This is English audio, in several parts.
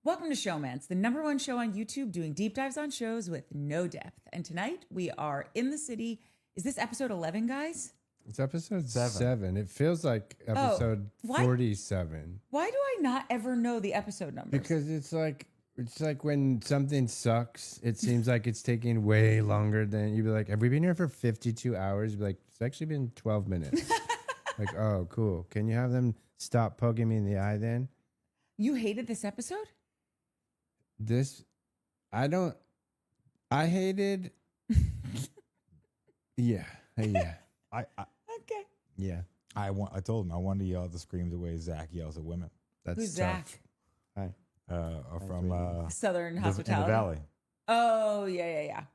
Welcome to Showmance, the #1 show on YouTube doing deep dives on shows with no depth. And tonight we are in the city. Is this episode 11, guys? It's episode 7. It feels like episode 47. Why do I not ever know the episode numbers? Because it's like when something sucks, it seems like it's taking way longer than you'd be like, have we been here for 52 hours? You'd be like, it's actually been 12 minutes. Like, oh, cool. Can you have them stop poking me in the eye then? You hated this episode? I hated. Yeah. Okay. Yeah. I told him I wanted to yell at the screams the way Zach yells at women. That's Who's tough. Zach? Hi. From Southern in Hospitality. the Valley. Oh, yeah.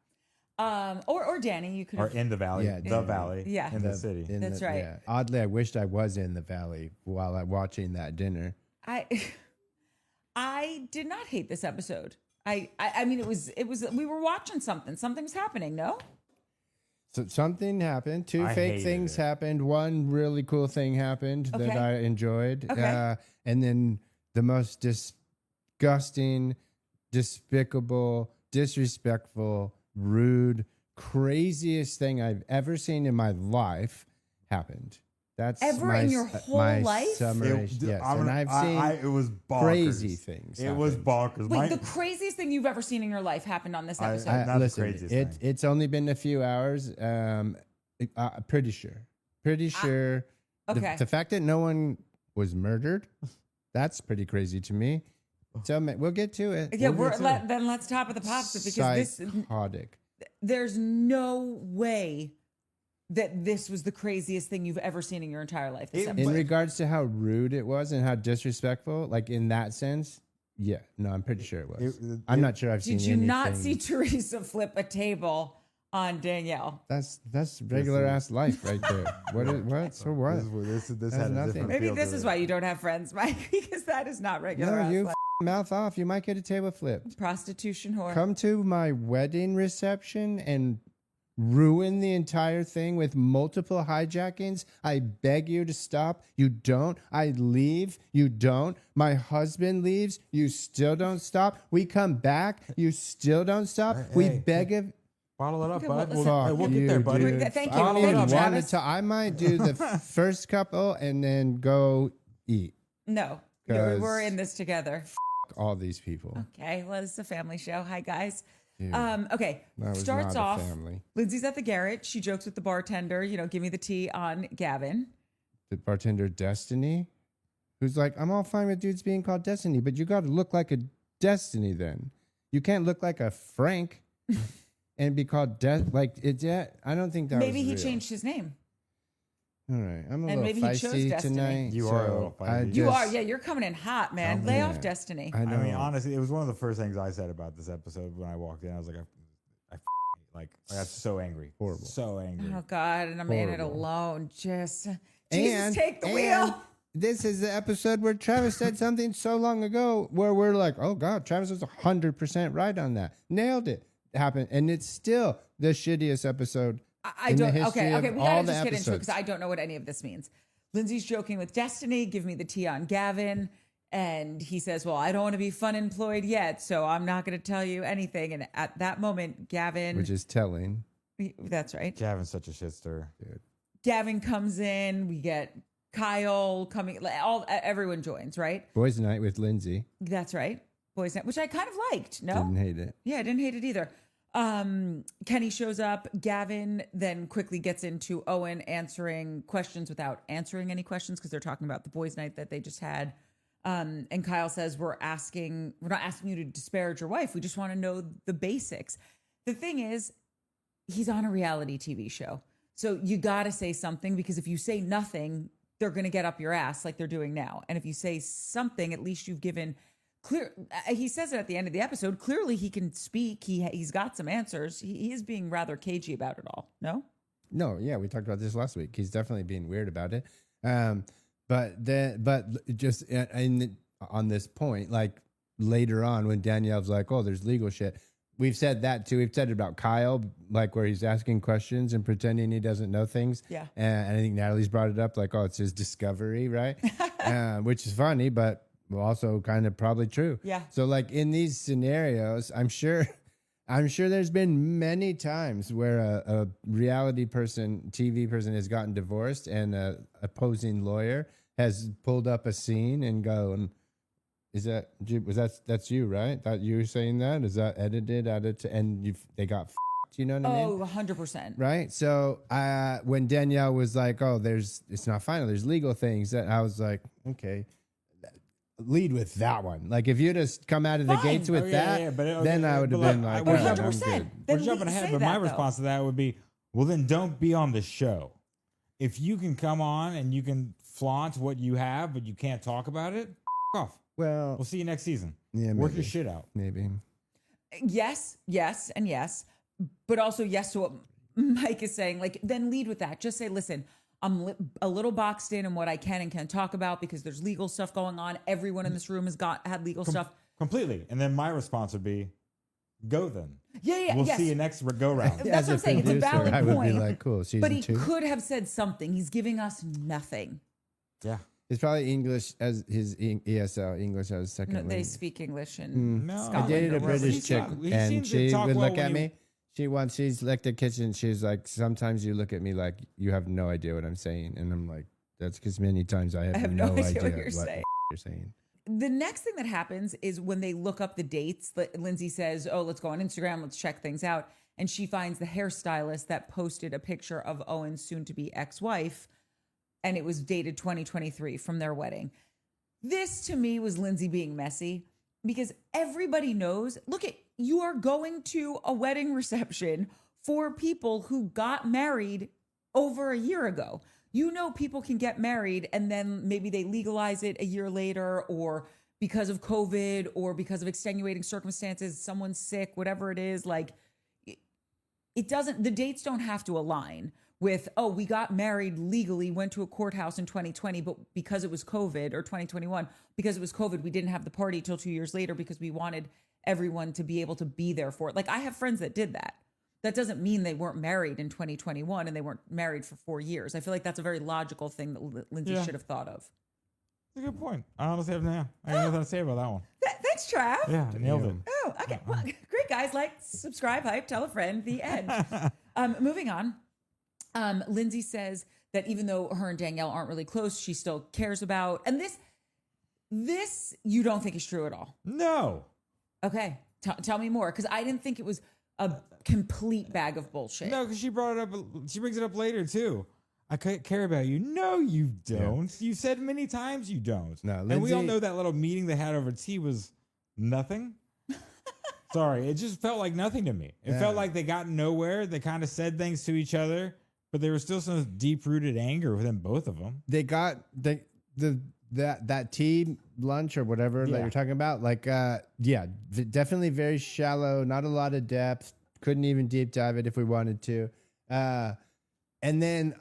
Or Danny, you could Or have. in the Valley. Yeah, the Valley. Yeah. In the city. That's right. Yeah. Oddly, I wished I was in the valley while I'm watching that dinner. I did not hate this episode. I mean, it was we were watching something. Something's happening, no? So something happened. Two I fake hated things it. happened. One really cool thing happened Okay. that I enjoyed. Okay. And then the most disgusting, despicable, disrespectful, rude, craziest thing I've ever seen in my life happened. That's Ever in your whole life? Summation. Yes. And I've seen it was bonkers. crazy things. It was happen. bonkers. Wait, the craziest thing you've ever seen in your life happened on this episode. Not the Listen, craziest thing. it's only been a few hours. Pretty sure. Okay. The fact that no one was murdered, that's pretty crazy to me. So we'll get to it. Yeah, We'll get to it. then let's top of the pops it because Psychotic. there's no way that this was the craziest thing you've ever seen in your entire life. This In episode. regards to how rude it was and how disrespectful, like in that sense, yeah. No, I'm pretty sure it was. I'm not sure I've seen Did you anything. not see Teresa flip a table on Danielle? That's regular ass life right there. What? So what? This That's had a nothing. different Maybe feel this to is it. why you don't have friends, Mike, because that is not regular. No, ass you life. mouth off. You might get a table flipped. Prostitution whore. Come to my wedding reception and ruin the entire thing with multiple hijackings. I beg you to stop. You don't. I leave. You don't. My husband leaves. You still don't stop. We come back. You still don't stop. We beg of. Bottle it up, Okay, bud. well, We'll get there, buddy. dude. Thank you. I don't Thank even you, want Travis. to. I might do the first couple and then go eat. No, Because- we're in this together. All these people. Okay, well, it's a family show. Hi, guys. Dude, Okay, that was starts not a off. family. Lindsay's at the garret. She jokes with the bartender. Give me the tea on Gavin. The bartender Destiny, who's like, I'm all fine with dudes being called Destiny, but you got to look like a Destiny then. You can't look like a Frank and be called Death. Like it's I don't think that. Maybe was he real. changed his name. All right, I'm a And little maybe he chose feisty Destiny. tonight. You are a little feisty. You just- are, yeah. You're coming in hot, man. Lay off Destiny. I know. I mean, honestly, it was one of the first things I said about this episode when I walked in. I was like, I got so angry. Horrible. So angry. Oh God, and I'm in it Horrible. alone. Just Jesus, And- take the and wheel. This is the episode where Travis said something so long ago where we're like, oh God, Travis was 100% right on that. Nailed it. Happened. And it's still the shittiest episode. I in the don't. history Okay, of we all gotta the just get into it episodes. because I don't know what any of this means. Lindsay's joking with Destiny. Give me the tea on Gavin. And he says, well, I don't want to be fun employed yet, so I'm not going to tell you anything. And at that moment, Gavin, Which is telling. that's right. Gavin's such a shit stir. Dude. Gavin comes in. We get Kyle coming. Everyone joins, right? Boys Night with Lindsay. That's right. Boys Night, which I kind of liked. No, Didn't hate it. yeah, I didn't hate it either. Kenny shows up. Gavin then quickly gets into Owen answering questions without answering any questions because they're talking about the boys' night that they just had. And Kyle says, we're not asking you to disparage your wife. We just want to know the basics. The thing is, he's on a reality TV show. So you got to say something because if you say nothing, they're going to get up your ass like they're doing now. And if you say something, at least you've given clear. He says it at the end of the episode. Clearly he can speak. He's got some answers. He is being rather cagey about it all. No? No, yeah, we talked about this last week. He's definitely being weird about it. But just on this point, like later on when Danielle's like, oh, there's legal shit. We've said that too. We've said it about Kyle, like where he's asking questions and pretending he doesn't know things. Yeah. And I think Natalie's brought it up, like, oh, it's his discovery, right? Which is funny, but also kind of probably true. Yeah. So like in these scenarios, I'm sure there's been many times where a reality person, TV person has gotten divorced and a opposing lawyer has pulled up a scene and gone, that's you, right? That you saying that? Is that edited and they got you know what I mean? Oh, 100%. Right. So when Danielle was like, "Oh, it's not final. There's legal things," that I was like, "Okay, lead with that one." Like if you'd just come out of the Fine. gates with but then I would have been like, we're "Oh, I'm 100%. good." Then we're jumping ahead, say but my that, though. response to that would be, well, then don't be on the show. If you can come on and you can flaunt what you have, but you can't talk about it, off. Well, We'll see you next season. yeah, Work your maybe. shit out. Maybe. Yes, and yes, but also yes to what Mike is saying. Like, then lead with that. Just say, listen, I'm a little boxed in what I can and can't talk about because there's legal stuff going on. Everyone in this room has had legal stuff. Completely. And then my response would be, go then. Yeah, We'll yes. see you next go round. That's what I'm saying. It's a valid I would point. be like, cool, season But he 2. could have said something. He's giving us nothing. Yeah. It's probably English as his ESL, English as a second No, they language. speak English in No. Scotland. I dated or a wherever. British chick, he and seems to she talk would well look when at you- me. She's like the kitchen. She's like, sometimes you look at me like you have no idea what I'm saying, and I'm like, that's because many times I have no idea what what you're saying. you're saying. The next thing that happens is when they look up the dates, Lindsay says, oh, let's go on Instagram, let's check things out. And she finds the hairstylist that posted a picture of Owen's soon-to-be ex-wife, and it was dated 2023 from their wedding. This, to me, was Lindsay being messy because everybody knows, look, you are going to a wedding reception for people who got married over a year ago. You know, people can get married and then maybe they legalize it a year later, or because of COVID or because of extenuating circumstances, someone's sick, whatever it is. Like, it doesn't, the dates don't have to align with, oh, we got married legally, went to a courthouse in 2020, but because it was COVID, or 2021, because it was COVID, we didn't have the party till 2 years later because we wanted everyone to be able to be there for it. Like, I have friends that did that. That doesn't mean they weren't married in 2021 and they weren't married for 4 years. I feel like that's a very logical thing that Lindsay should have thought of. That's a good point. I honestly have nothing to say about that one. Thanks, Trav. Yeah, nailed it. Oh, okay. Well, great, guys. Like, subscribe, hype, tell a friend. The end. Moving on. Lindsay says that even though her and Danielle aren't really close, she still cares about. And this you don't think is true at all. No. Okay. Tell me more. Because I didn't think it was a complete bag of bullshit. No, because she brought it up. She brings it up later too. I care about you. No, you don't. You said many times you don't. No, and we all Lindsay- know that little meeting they had over tea was nothing. Sorry, it just felt like nothing to me. It felt like they got nowhere. They kind of said things to each other, but there was still some deep-rooted anger within both of them. They got that tea lunch or whatever that you're talking about. Like, definitely very shallow. Not a lot of depth. Couldn't even deep dive it if we wanted to. And then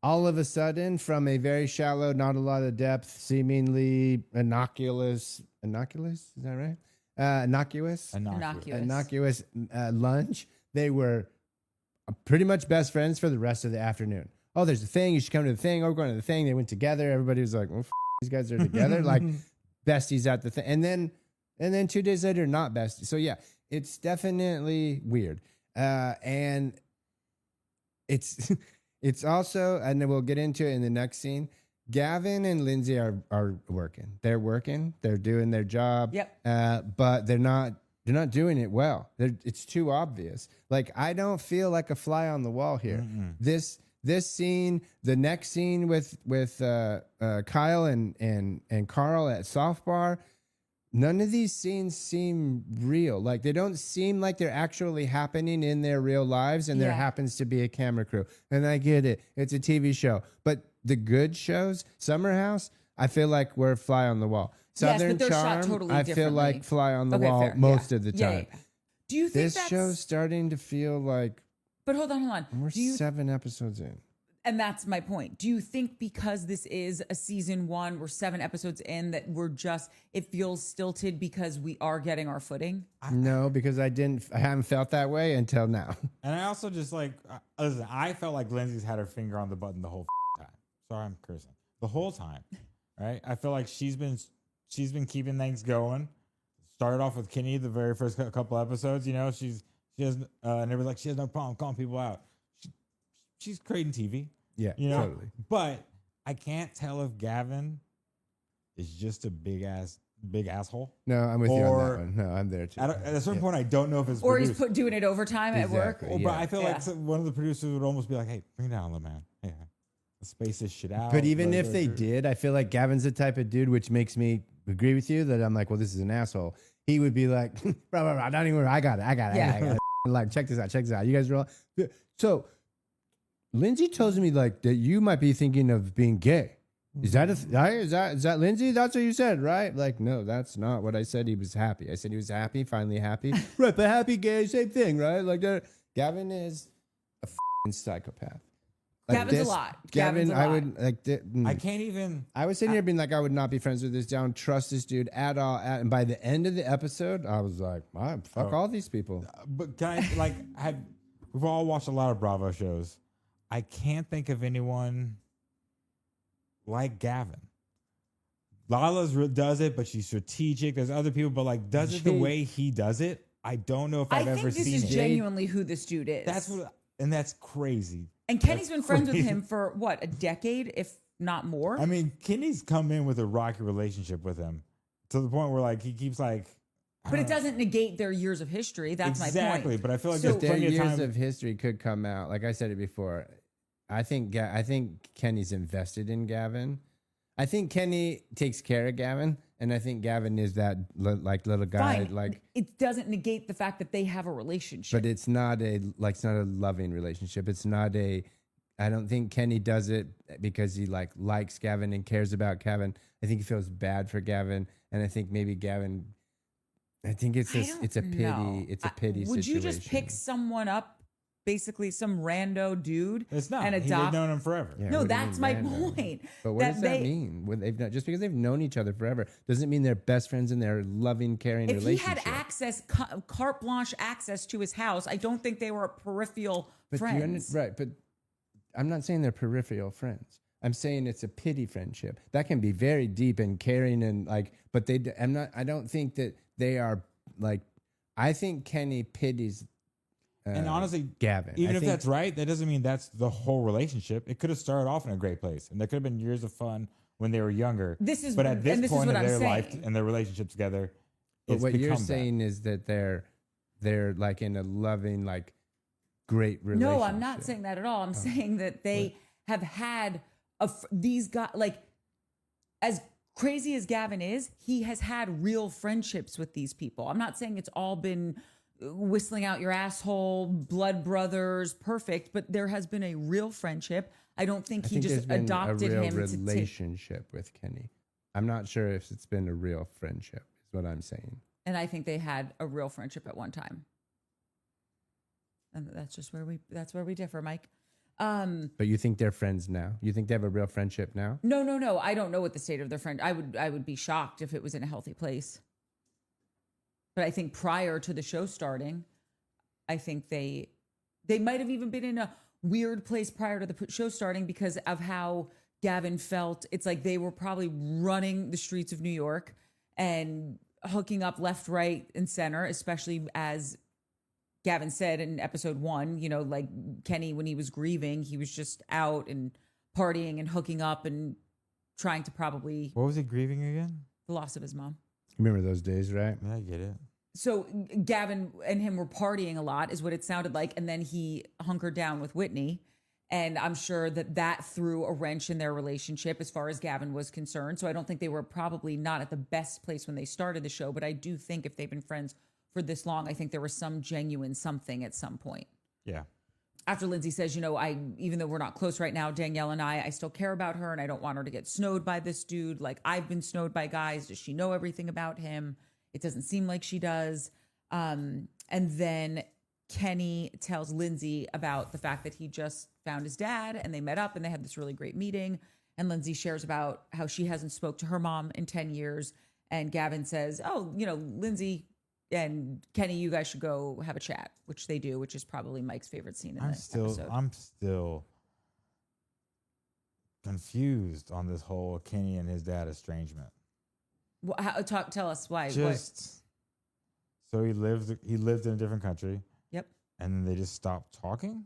all of a sudden, from a very shallow, not a lot of depth, seemingly innocuous. Is that right? Innocuous lunch. They were pretty much best friends for the rest of the afternoon. Oh, there's a thing. You should come to the thing. Oh, we're going to the thing. They went together. Everybody was like, well, these guys are together. Like besties at the thing. And then 2 days later, not besties. So yeah, it's definitely weird. And it's also, and then we'll get into it in the next scene. Gavin and Lindsay are working. They're working. They're doing their job. Yep. But they're not doing it well. It's too obvious. Like, I don't feel like a fly on the wall here. This scene, the next scene with Kyle and Carl at Soft Bar, none of these scenes seem real. Like, they don't seem like they're actually happening in their real lives, and there happens to be a camera crew. And I get it. It's a TV show. But the good shows, Summer House, I feel like we're fly on the wall. Southern but they're shot Charm, totally I feel differently. like fly on the Okay, wall fair. most of the time. Yeah. Do you think This that's... show's starting to feel like But hold on. we're Do you 7 episodes in. And that's my point. Do you think because this is a season 1, we're 7 episodes in, that it feels stilted because we are getting our footing? No, because I haven't felt that way until now. And I also just listen, I felt like Lindsay's had her finger on the button the whole time. Sorry, I'm cursing. The whole time, right? I feel like she's been she's been keeping things going. Started off with Kenny the very first couple episodes. You know, she has and everybody's like, she has no problem calling people out. She's creating TV. Yeah, you know, totally. But I can't tell if Gavin is just a big asshole. No, I'm with you on Or- that one. No, I'm there too. At a certain point, I don't know if it's Or he's produced. doing it overtime at work. Exactly. Well, Yeah. but I feel like Yeah. one of the producers would almost be like, "Hey, bring it down, little man. Yeah, let's space this shit out." But even Like, if they did, I feel like Gavin's the type of dude which makes me agree with you that I'm like, well, this is an asshole. He would be like, bro, don't even worry. I got it. Like, check this out. You guys are all. So Lindsay tells me like that you might be thinking of being gay. Is that is that Lindsay? That's what you said, right? Like, no, that's not what I said. He was happy. I said he was happy, finally happy. Right, but happy, gay, same thing, right? Like, Gavin is a psychopath. Like Gavin's a lot. Gavin, Gavin's a I lot. would like. I can't even. I was sitting here being like, I would not be friends with this guy. I don't trust this dude at all. And by the end of the episode, I was like, fuck all these people. But can I like we've all watched a lot of Bravo shows. I can't think of anyone like Gavin. Lala's does it, but she's strategic. There's other people, but like does it the way he does it. I don't know if I've I ever think this seen is it. genuinely who this dude is. That's crazy. And Kenny's That's been friends with crazy. him for what, a decade, if not more? I mean, Kenny's come in with a rocky relationship with him to the point where like he keeps like. I but don't it know. doesn't negate their years of history. That's my Exactly, point. but I feel like So- there's Their plenty of years time. of history could come out. Like I said it before. I think Kenny's invested in Gavin. I think Kenny takes care of Gavin, and I think Gavin is that little guy. Fine. Like, It doesn't negate the fact that they have a relationship. but it's not a loving relationship. It's not a. I don't think Kenny does it because he likes Gavin and cares about Gavin. I think he feels bad for Gavin, and I think maybe Gavin. I think it's I a don't pity. know. It's a pity Would situation. you just pick someone up, basically some rando dude, It's not. and They've adopt? known him forever. Yeah, No, what do you that's mean my random? point. But what does that mean? When they've just because they've known each other forever doesn't mean they're best friends and they're loving, caring If he relationship. had access, carte blanche access to his house, I don't think they were peripheral but friends. right? But I'm not saying they're peripheral friends. I'm saying it's a pity friendship that can be very deep and caring and like. But I don't think that they are like. I think Kenny pities. And honestly, Gavin. even I if think- that's right, that doesn't mean that's the whole relationship. It could have started off in a great place, and there could have been years of fun when they were younger. But at this and this is point what in I'm their life saying. and their relationship together, But it's what you're become that. saying is that they're like in a loving, like great relationship. No, I'm not saying that at all. I'm saying that they have had these guys, like, as crazy as Gavin is, he has had real friendships with these people. I'm not saying it's all been whistling out your asshole, blood brothers, perfect, but there has been a real friendship. I don't think I he think just there's been adopted a real him to take. relationship with Kenny. I'm not sure if it's been a real friendship. Is what I'm saying. And I think they had a real friendship at one time. And that's just where we differ, Mike. But you think they're friends now? You think they have a real friendship now? No. I don't know what the state of their friend. I would be shocked if it was in a healthy place. But I think prior to the show starting, I think they might have even been in a weird place prior to the show starting because of how Gavin felt. It's like they were probably running the streets of New York and hooking up left, right, and center, especially as Gavin said in episode 1, like Kenny, when he was grieving, he was just out and partying and hooking up and trying to probably What was he grieving again? the loss of his mom. Remember those days, right? I get it. So Gavin and him were partying a lot is what it sounded like. And then he hunkered down with Whitney. And I'm sure that threw a wrench in their relationship as far as Gavin was concerned. So I don't think they were probably not at the best place when they started the show. But I do think if they've been friends for this long, I think there was some genuine something at some point. Yeah. After Lindsay says, even though we're not close right now, Danielle and I still care about her and I don't want her to get snowed by this dude. Like I've been snowed by guys. Does she know everything about him? It doesn't seem like she does. And then Kenny tells Lindsay about the fact that he just found his dad and they met up and they had this really great meeting. And Lindsay shares about how she hasn't spoke to her mom in 10 years. And Gavin says, Lindsay and Kenny, you guys should go have a chat, which they do, which is probably Mike's favorite scene in the episode. I'm still confused on this whole Kenny and his dad estrangement. Tell us why. Just so he lived in a different country. Yep. And then they just stopped talking,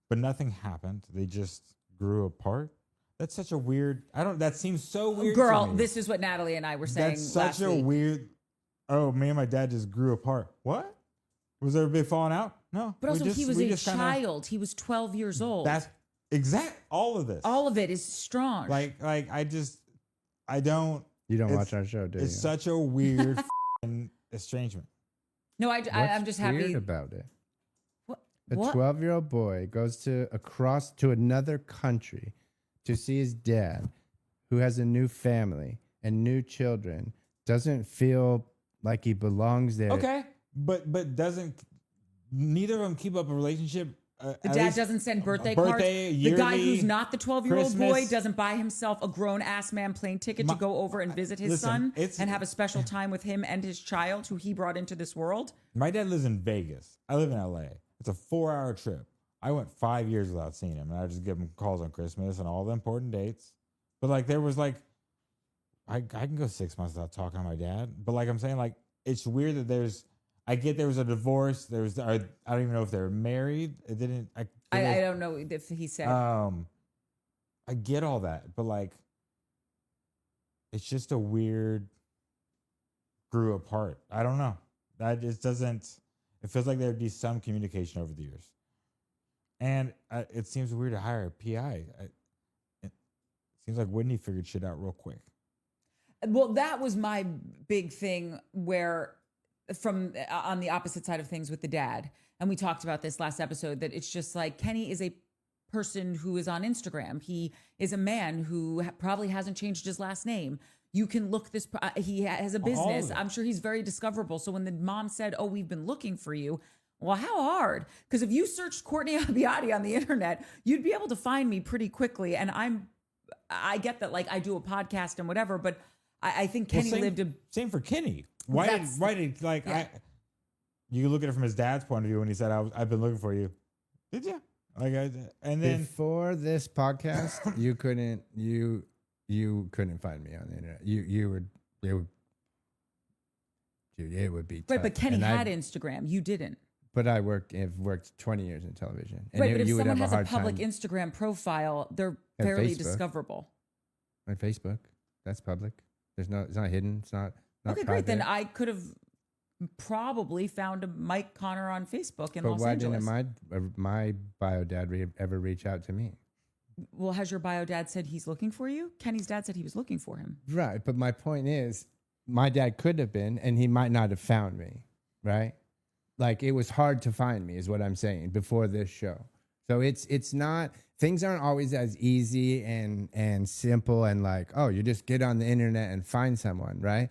but nothing happened. They just grew apart. That's such a weird. That seems so weird. Girl, to me. this is what Natalie and I were saying. That's such last a week. weird. Oh, me and my dad just grew apart. What? Was there a big falling out? No. But also, he was a child. He was 12 years old. That's all of this. All of it is strong. Like I don't. You don't watch our show, do you? It's such a weird estrangement. No, I'm just happy weird about it. What? A 12-year-old boy goes across to another country to see his dad, who has a new family and new children, doesn't feel like he belongs there. Okay, but doesn't neither of them keep up a relationship? The dad doesn't send birthday cards. Yearly, the guy who's not the 12-year-old boy Christmas. doesn't buy himself a grown-ass man plane ticket to go over and visit his son and have a special time with him and his child who he brought into this world. My dad lives in Vegas. I live in LA. It's a 4-hour trip. I went 5 years without seeing him, and I just give him calls on Christmas and all the important dates. But like, there was like, I can go 6 months without talking to my dad. But like I'm saying, like, it's weird that I get there was a divorce. I don't even know if they were married. It didn't. I don't know if he said. I get all that, but like, it's just a weird grew apart. I don't know. That just doesn't. It feels like there'd be some communication over the years, and it seems weird to hire a PI. It seems like Whitney figured shit out real quick. Well, that was my big thing where from on the opposite side of things with the dad. And we talked about this last episode, that it's just like Kenny is a person who is on Instagram. He is a man who probably hasn't changed his last name. You can look this, he has a business. I'm sure he's very discoverable. So when the mom said, "Oh, we've been looking for you," well, how hard? Because if you searched Courtney Abbiati on the internet, you'd be able to find me pretty quickly. And I get that, like, I do a podcast and whatever, but I think Kenny same for Kenny. Why did like yeah. You look at it from his dad's point of view when he said, "I've been looking for you." Did you? Like, and then before this podcast, you couldn't find me on the internet. It would be tough. Right, but Kenny had Instagram. You didn't. But I've worked 20 years in television. And right, but if you would someone have has a public time. Instagram profile, they're And fairly Facebook. discoverable. On Facebook, that's public. It's not hidden. It's not Okay, private. great. Then I could have probably found a Mike Connor on Facebook in But Los why Angeles. didn't my bio dad ever reach out to me? Well, has your bio dad said he's looking for you? Kenny's dad said he was looking for him. Right, but my point is, my dad could have been, and he might not have found me, right? Like, it was hard to find me, is what I'm saying, before this show. So it's not, things aren't always as easy and simple and like, oh, you just get on the internet and find someone, right?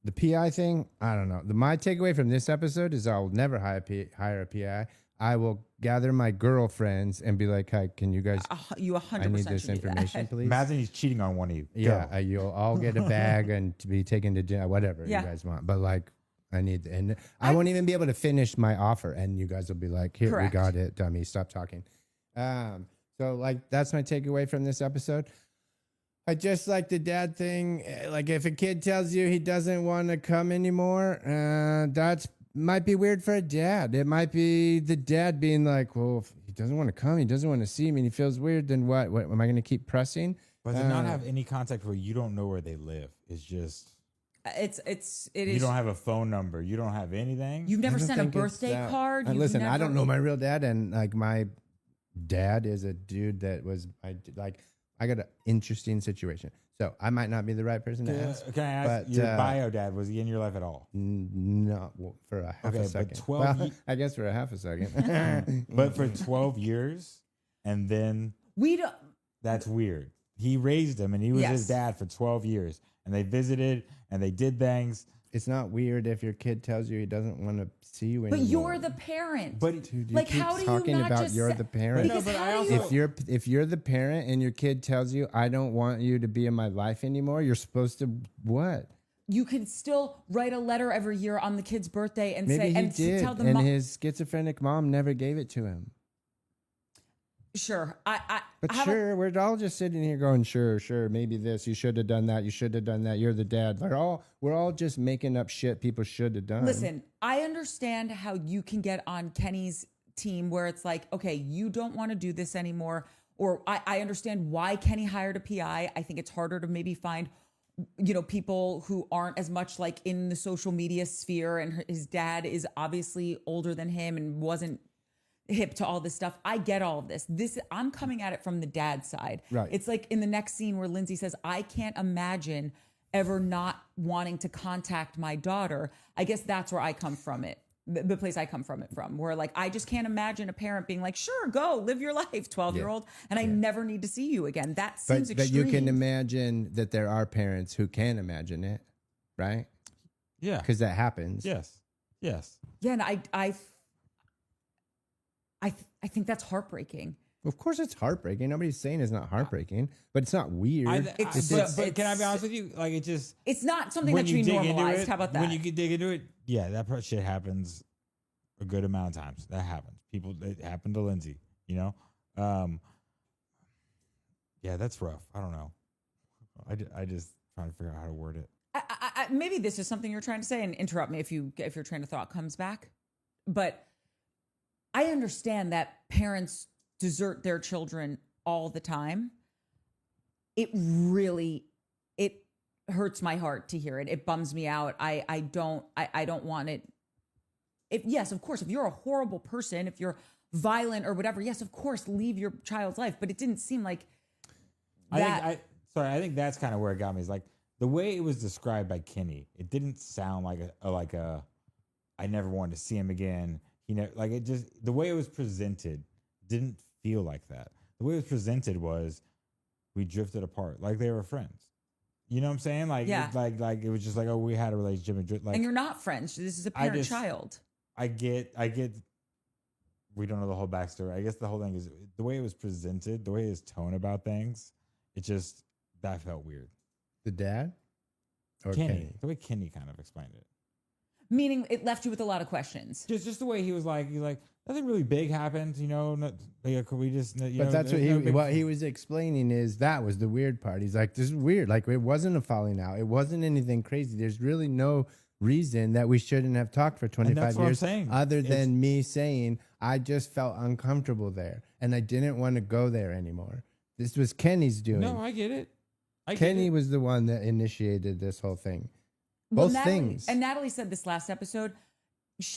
The PI thing, I don't know. My takeaway from this episode is I'll never hire a PI. I will gather my girlfriends and be like, "Hi, can you guys? You 100%. I need this should do that. information, please." imagine he's cheating on one of you. Yeah, you'll all get a bag and to be taken to dinner, whatever Yeah. you guys want. But like, I need, and I won't even be able to finish my offer, and you guys will be like, "Here, Correct. we got it, dummy. Stop talking." So like, that's my takeaway from this episode. I just like the dad thing. Like, if a kid tells you he doesn't want to come anymore, that's might be weird for a dad. It might be the dad being like, "Well, if he doesn't want to come, he doesn't want to see me, and he feels weird, then what am I going to keep pressing?" But to not have any contact where you don't know where they live is just. It You is. don't have a phone number. You don't have anything. You've never I don't sent a think it's birthday that- card. And You've listen, I never- don't know my real dad, and like my dad is a dude that was I got an interesting situation, so I might not be the right person to ask. Can I ask but, your bio dad? Was he in your life at all? No, well, for a half Okay, a but second. 12 Well, I guess for a half a second. But for 12 years, and then We don't. that's weird. He raised him, and he was Yes. his dad for 12 years, and they visited, and they did things. It's not weird if your kid tells you he doesn't want to see you anymore. But you're the parent. But Dude, you like, keep how do you talking not about just you're say- the parent. Because but I how do also- you? If you're the parent and your kid tells you I don't want you to be in my life anymore, you're supposed to what? You can still write a letter every year on the kid's birthday and Maybe say he and did, tell the and mom. his schizophrenic mom never gave it to him. Sure. But I have sure, we're all just sitting here going, sure, maybe this. You should have done that. You should have done that. You're the dad. We're all just making up shit people should have done. Listen, I understand how you can get on Kenny's team where it's like, okay, you don't want to do this anymore. Or I understand why Kenny hired a PI. I think it's harder to maybe find, people who aren't as much like in the social media sphere. And his dad is obviously older than him and wasn't hip to all this stuff. I get all of this. I'm coming at it from the dad side. Right. It's like in the next scene where Lindsay says, I can't imagine ever not wanting to contact my daughter. I guess that's where I come from it. The place I come from it from, where like, I just can't imagine a parent being like, sure, go live your life, 12-year-old. And I never need to see you again. That seems but extreme. you can imagine that there are parents who can imagine it, right? Yeah. Because that happens. Yes. Yeah. And I think that's heartbreaking. Of course, it's heartbreaking. Nobody's saying it's not heartbreaking, but it's not weird. But can I be honest with you? Like, it's not something that should be normalized. How about that? When you dig into it, yeah, that shit happens a good amount of times. That happens. It happened to Lindsay, Yeah, that's rough. I don't know. I just trying to figure out how to word it. Maybe this is something you're trying to say, and interrupt me if your train of thought comes back. But I understand that parents desert their children all the time. It hurts my heart to hear it. It bums me out. I don't want it. Yes, of course, if you're a horrible person, if you're violent or whatever, yes, of course, leave your child's life. But it didn't seem like that. I think that's kind of where it got me. Is like the way it was described by Kenny. It didn't sound like a I never wanted to see him again. Like it just, the way it was presented didn't feel like that. The way it was presented was we drifted apart, like they were friends. You know what I'm saying? Like, yeah. like it was just like, oh, we had a relationship. And you're not friends. This is a parent-child. I get. We don't know the whole backstory. I guess the whole thing is the way it was presented, the way his tone about things. That felt weird. The dad? Or Kenny. The way Kenny kind of explained it. Meaning it left you with a lot of questions. Just the way he's like, nothing really big happened, could we just, But that's what he was explaining is that was the weird part. He's like, this is weird. Like it wasn't a falling out. It wasn't anything crazy. There's really no reason that we shouldn't have talked for 25 years other than me saying I just felt uncomfortable there and I didn't want to go there anymore. This was Kenny's doing. No, I get it. Kenny was the one that initiated this whole thing. Well, Both things. And Natalie said this last episode.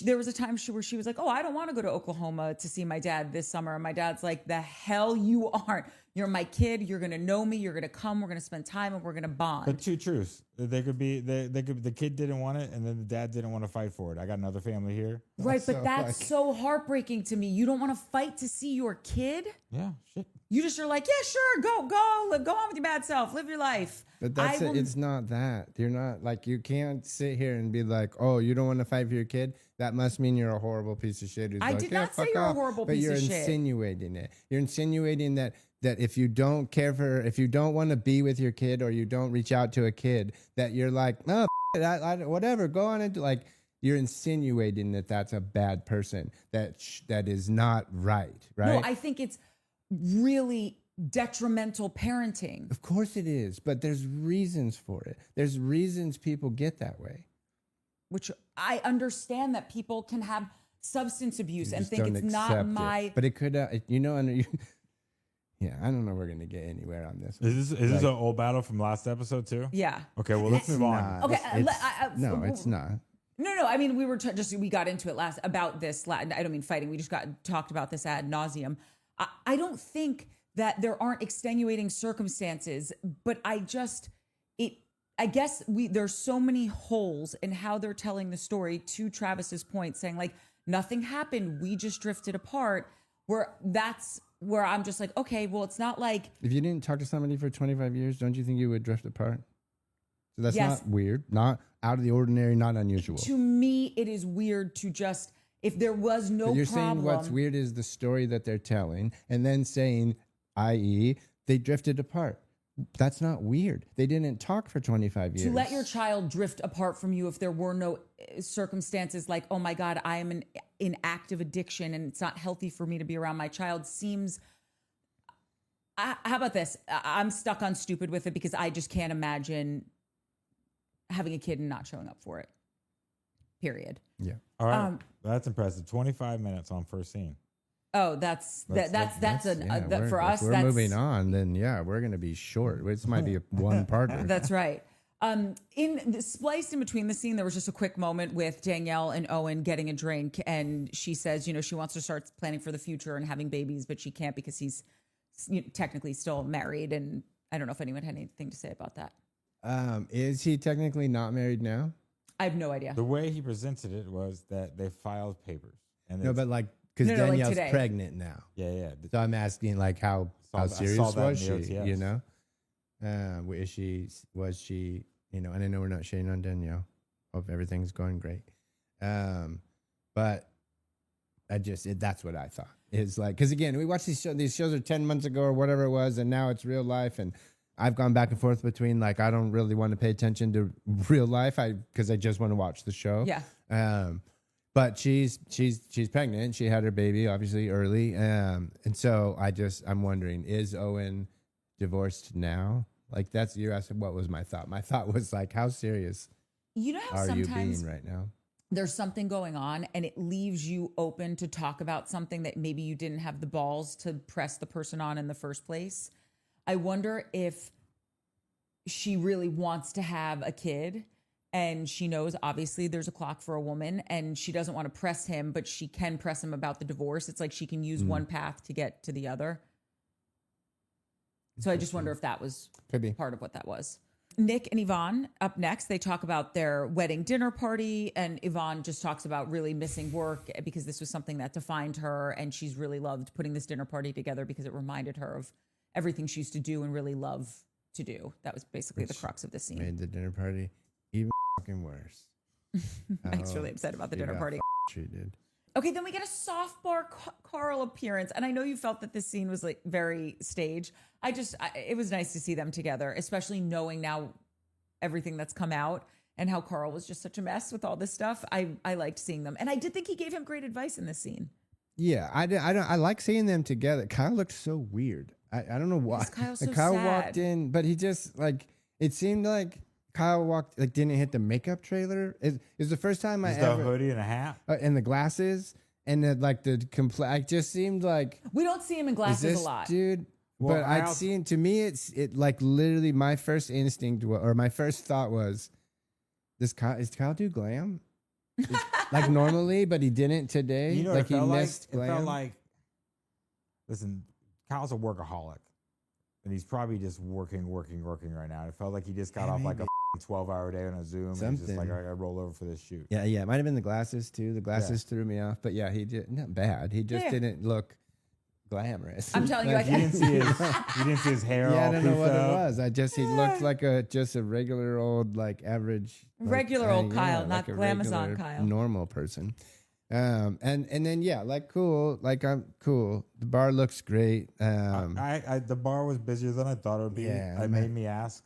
There was a time where she was like, oh, I don't want to go to Oklahoma to see my dad this summer. And my dad's like, the hell you aren't. You're my kid. You're going to know me. You're going to come. We're going to spend time and we're going to bond. But two truths. The kid didn't want it and then the dad didn't want to fight for it. I got another family here. Right. But that's so heartbreaking to me. You don't want to fight to see your kid? Yeah, shit. You just are like, yeah, sure. Go on with your bad self. Live your life. But that's it. It's not that. You're not like, you can't sit here and be like, oh, you don't want to fight for your kid. That must mean you're a horrible piece of shit. I did not say you're a horrible piece of shit. But you're insinuating it. You're insinuating that if you don't if you don't want to be with your kid or you don't reach out to a kid, that you're like, no, whatever, go on and like, you're insinuating that that's a bad person. That is not right. No, I think it's really detrimental parenting. Of course it is, but there's reasons for it. There's reasons people get that way. Which I understand that people can have substance abuse and think it's not my. But it could, yeah, I don't know. We're gonna get anywhere on this. Is this an old battle from last episode too? Yeah. Okay, well let's move on. Okay, no, it's not. No. I mean, we got into it about this. I don't mean fighting. We just talked about this ad nauseum. I don't think that there aren't extenuating circumstances, but I guess there's so many holes in how they're telling the story, to Travis's point, saying like nothing happened, we just drifted apart, that's where I'm just like, okay, well, it's not like if you didn't talk to somebody for 25 years, don't you think you would drift apart? So that's not weird, not out of the ordinary, not unusual. To me, it is weird to just, if there was no problem. You're saying what's weird is the story that they're telling and then saying, i.e., they drifted apart. That's not weird. They didn't talk for 25 years. To let your child drift apart from you if there were no circumstances like, oh my God, I am in active addiction and it's not healthy for me to be around my child, seems How about this? I'm stuck on stupid with it because I just can't imagine having a kid and not showing up for it. Period. Yeah. All right. That's impressive. 25 minutes on first scene. Oh, that's for us. If we're moving on, then yeah, we're gonna be short. This might be a one-parter. That's right. Spliced in between the scene, there was just a quick moment with Danielle and Owen getting a drink, and she says, she wants to start planning for the future and having babies, but she can't because he's technically still married. And I don't know if anyone had anything to say about that. Is he technically not married now? I have no idea. The way he presented it was that they filed papers. And No, but because like Danielle's today. pregnant now. yeah. So I'm asking, like, how serious was she? OTS. Was she? And I know we're not shading on Danielle. Hope everything's going great. But that's what I thought. It's like, because again, we watched these shows are 10 months ago or whatever it was, and now it's real life. And I've gone back and forth between, like, I don't really want to pay attention to real life because I just want to watch the show. Yeah. But she's pregnant. She had her baby obviously early. And so I'm wondering, is Owen divorced now? Like, you're asking what was my thought. My thought was like, how serious How are you sometimes being right now? there's something going on and it leaves you open to talk about something that maybe you didn't have the balls to press the person on in the first place. I wonder if she really wants to have a kid, and she knows obviously there's a clock for a woman, and she doesn't want to press him, but she can press him about the divorce. It's like she can use one path to get to the other. So I just wonder if that was part of what that was. Nick and Yvonne up next. They talk about their wedding dinner party, and Yvonne just talks about really missing work because this was something that defined her, and she's really loved putting this dinner party together because it reminded her of everything she used to do and really love to do. That was basically the crux of the scene. Made the dinner party even fucking worse. Mike's really upset about the dinner party. Treated. Okay, then we get a soft bar Carl appearance. And I know you felt that this scene was like very staged. It was nice to see them together, especially knowing now everything that's come out and how Carl was just such a mess with all this stuff. I liked seeing them. And I did think he gave him great advice in this scene. Yeah, I like seeing them together. Kyle looked so weird. I don't know why. Kyle's so Kyle sad. walked in, but he just it seemed like Kyle didn't hit the makeup trailer. It's the first time I ever. The hoodie and a hat. And the glasses and I just seemed like. We don't see him in glasses a lot. Dude. Well, but to me, it literally my first instinct or my first thought was, is Kyle do glam? Like normally, but he didn't today. You know, like he missed glam. It glam. felt like, listen, Kyle's a workaholic, and he's probably just working right now. It felt like he just got off like a 12-hour day on a Zoom. And he's just like, I roll over for this shoot. Yeah. It might have been the glasses too. The glasses threw me off, but yeah, he did not bad. He just didn't look glamorous. I'm telling you, You didn't see his hair. Yeah, all I don't know what poofed it up. was. He looked like a regular old Kyle, average not Glamazon Kyle. Normal person. And then cool. I'm cool. The bar looks great. The bar was busier than I thought it would be. Yeah, It made me ask,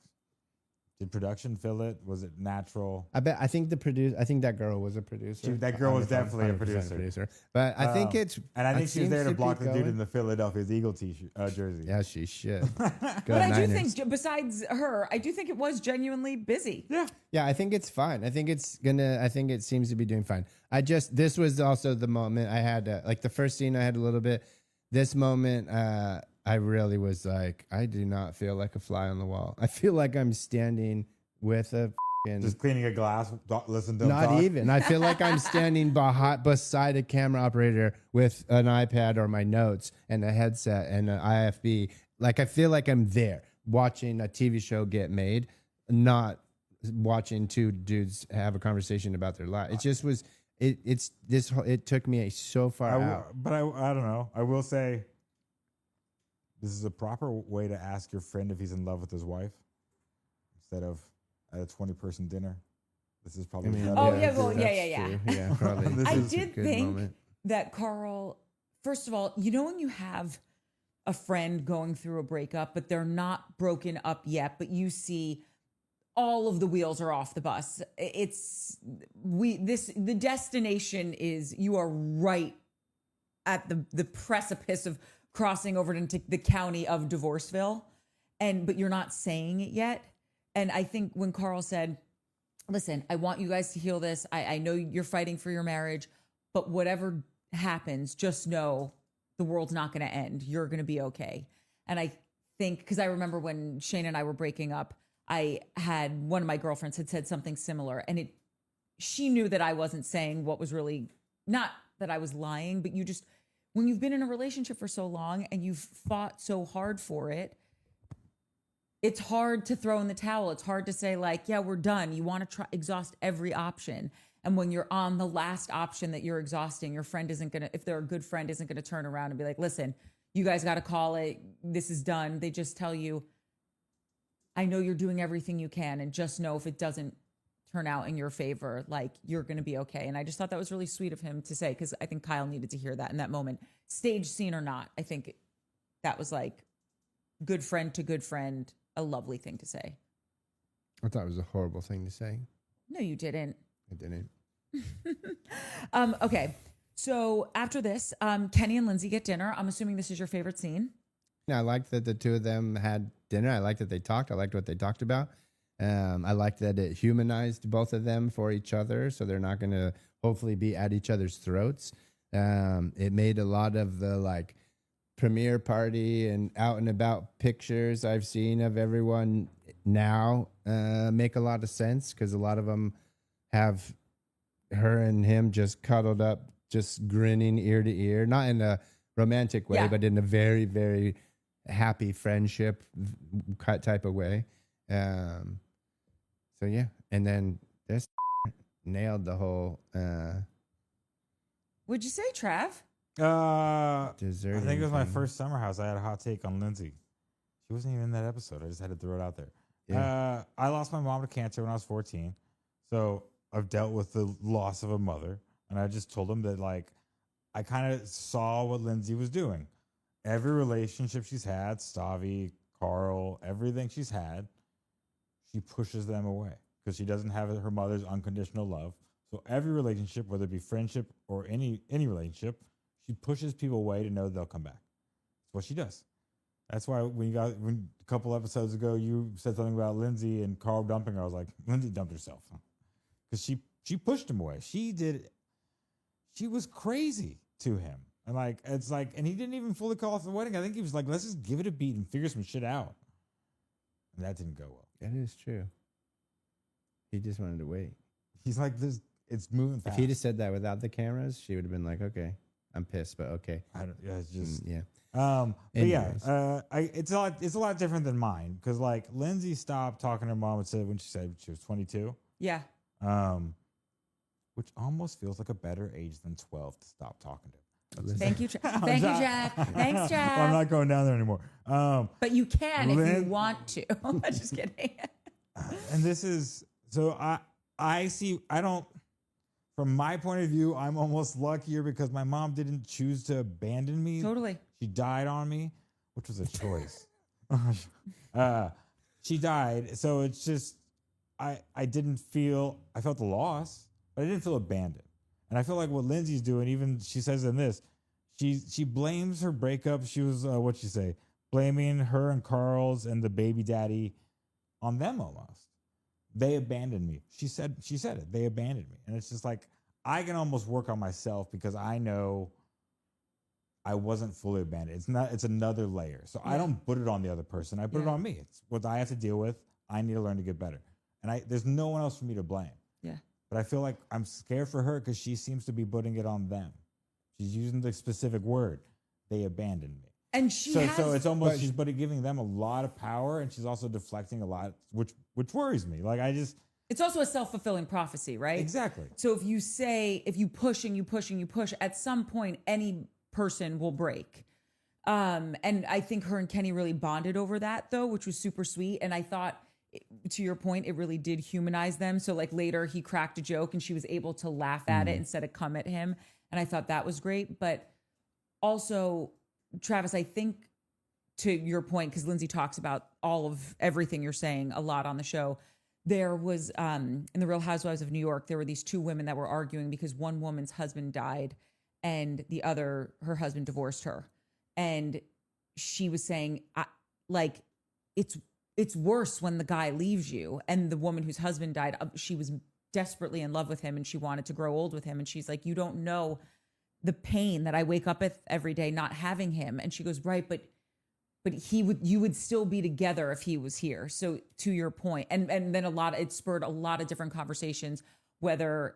did production fill it? Was it natural? I think that girl was a producer. That girl was definitely a 100% producer. But I think it's. And I think she was there to seems block keep the dude going. in the Philadelphia Eagle jersey. Yeah, she should. But I do think, besides her, I do think it was genuinely busy. Yeah. Yeah, I think it's fine. I think it seems to be doing fine. This was also the moment I had, the first scene I had a little bit. This moment, I really was like, I do not feel like a fly on the wall. I feel like I'm standing with a Just cleaning a glass, listen to him not talk. even. I feel like I'm standing beside a camera operator with an iPad or my notes and a headset and an IFB. Like, I feel like I'm there watching a TV show get made, not watching two dudes have a conversation about their life. It just was. It took me so far out. But I don't know. I will say, this is a proper way to ask your friend if he's in love with his wife instead of at a 20-person dinner. This is probably. Yeah, probably. I did think that Carl. First of all, when you have a friend going through a breakup, but they're not broken up yet, but you see all of the wheels are off the bus. The destination is, you are right at the precipice of crossing over into the county of Divorceville, but you're not saying it yet. And I think when Carl said, listen, I want you guys to heal this. I know you're fighting for your marriage, but whatever happens, just know the world's not going to end. You're going to be okay. And I think, because I remember when Shane and I were breaking up, I had one of my girlfriends had said something similar, and she knew that I wasn't saying what was really, not that I was lying, but when you've been in a relationship for so long and you've fought so hard for it, it's hard to throw in the towel. It's hard to say like, yeah, we're done. You want to exhaust every option. And when you're on the last option that you're exhausting, your friend if they're a good friend, isn't going to turn around and be like, listen, you guys got to call it. This is done. They just tell you, I know you're doing everything you can, and just know if it doesn't turn out in your favor, like, you're going to be okay. And I just thought that was really sweet of him to say, because I think Kyle needed to hear that in that moment. Stage scene or not, I think that was like good friend to good friend, a lovely thing to say. I thought it was a horrible thing to say. No, you didn't. I didn't. Okay. So after this, Kenny and Lindsay get dinner. I'm assuming this is your favorite scene. Yeah, I liked that the two of them had dinner. I liked that they talked. I liked what they talked about. I liked that it humanized both of them for each other, so they're not going to hopefully be at each other's throats. It made a lot of the like premiere party and out and about pictures I've seen of everyone now make a lot of sense, because a lot of them have her and him just cuddled up, just grinning ear to ear, not in a romantic way, but in a very, very happy friendship type of way. So yeah, and then this nailed the whole. Would you say, Trav? Dessert. I think it was my first summer house. I had a hot take on Lindsay. She wasn't even in that episode. I just had to throw it out there. Yeah. I lost my mom to cancer when I was 14, so I've dealt with the loss of a mother, and I just told him that like I kind of saw what Lindsay was doing. Every relationship she's had, Stavi, Carl, everything she's had, she pushes them away because she doesn't have her mother's unconditional love. So every relationship, whether it be friendship or any relationship, she pushes people away to know they'll come back. That's what she does. That's why when a couple episodes ago, you said something about Lindsay and Carl dumping her, I was like, Lindsay dumped herself. Because she pushed him away. She was crazy to him. And and he didn't even fully call off the wedding. I think he was like, let's just give it a beat and figure some shit out. And that didn't go well. That is true. He just wanted to wait. He's like, it's moving fast. If he'd have said that without the cameras, she would have been like, okay, I'm pissed, but okay. It's just, yeah. But yeah, it's a lot different than mine. Cause like Lindsay stopped talking to her mom when she said she was 22. Yeah. Which almost feels like a better age than 12 to stop talking to him. Thank you, Thank you, Jack. Thanks, Jack. I'm not going down there anymore. But you can if you want to. Just kidding. And this is so I don't. From my point of view, I'm almost luckier because my mom didn't choose to abandon me. Totally. She died on me, which was a choice. She died, so it's just I felt the loss, but I didn't feel abandoned. And I feel like what Lindsay's doing, even she says in this, she blames her breakup. She was what'd she say? Blaming her and Carl's and the baby daddy on them almost. They abandoned me. She said it. They abandoned me. And it's just like I can almost work on myself because I know I wasn't fully abandoned. It's another layer. So I don't put it on the other person. I put it on me. It's what I have to deal with. I need to learn to get better. And there's no one else for me to blame. Yeah. But I feel like I'm scared for her because she seems to be putting it on them. She's using the specific word. They abandoned me. And so it's almost she's giving them a lot of power, and she's also deflecting a lot, which worries me. Like it's also a self-fulfilling prophecy, right? Exactly. So if you push and you push and you push, at some point any person will break. And I think her and Kenny really bonded over that though, which was super sweet. And I thought, to your point, it really did humanize them. So like later he cracked a joke and she was able to laugh at it instead of come at him. And I thought that was great. But also, Travis, I think to your point, because Lindsay talks about all of everything you're saying a lot on the show, there was in the Real Housewives of New York, there were these two women that were arguing because one woman's husband died and her husband divorced her. And she was saying, like, it's worse when the guy leaves you. And the woman whose husband died, she was desperately in love with him and she wanted to grow old with him. And she's like, you don't know the pain that I wake up every day not having him. And she goes, right, but you would still be together if he was here. So to your point, and then it spurred a lot of different conversations, whether,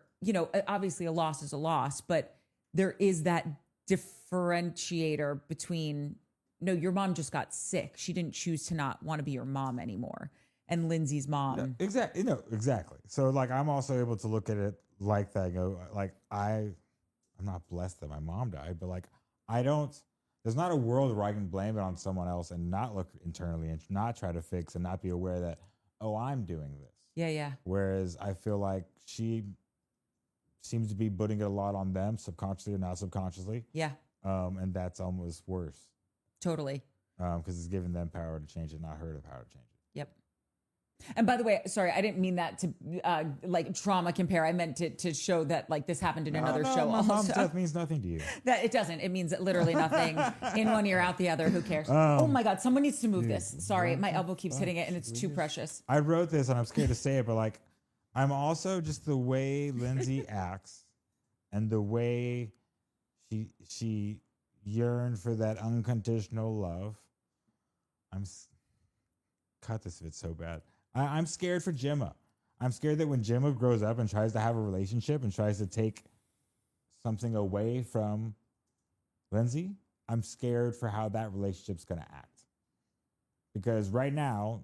obviously a loss is a loss, but there is that differentiator between, no, your mom just got sick. She didn't choose to not want to be your mom anymore. And Lindsay's mom. Exactly. Exactly. So like, I'm also able to look at it like that. Go like, I'm not blessed that my mom died, but like, there's not a world where I can blame it on someone else and not look internally and not try to fix and not be aware that, oh, I'm doing this. Yeah, yeah. Whereas I feel like she seems to be putting it a lot on them, subconsciously or not subconsciously. Yeah. And that's almost worse. Totally. Because it's giving them power to change it, not her the power to change it. Yep. And by the way, sorry, I didn't mean that to like trauma compare. I meant to show that like this happened in another show. My mom's death means nothing to you. That it doesn't. It means literally nothing. In one ear, out the other. Who cares? Oh my God, someone needs to move this. Sorry, my elbow keeps hitting it, and it's too precious. I wrote this, and I'm scared to say it, but like, I'm also just the way Lindsay acts, and the way she yearned for that unconditional love. Cut this if it's so bad. I'm scared for Gemma. I'm scared that when Gemma grows up and tries to have a relationship and tries to take something away from Lindsay, I'm scared for how that relationship's going to act. Because right now,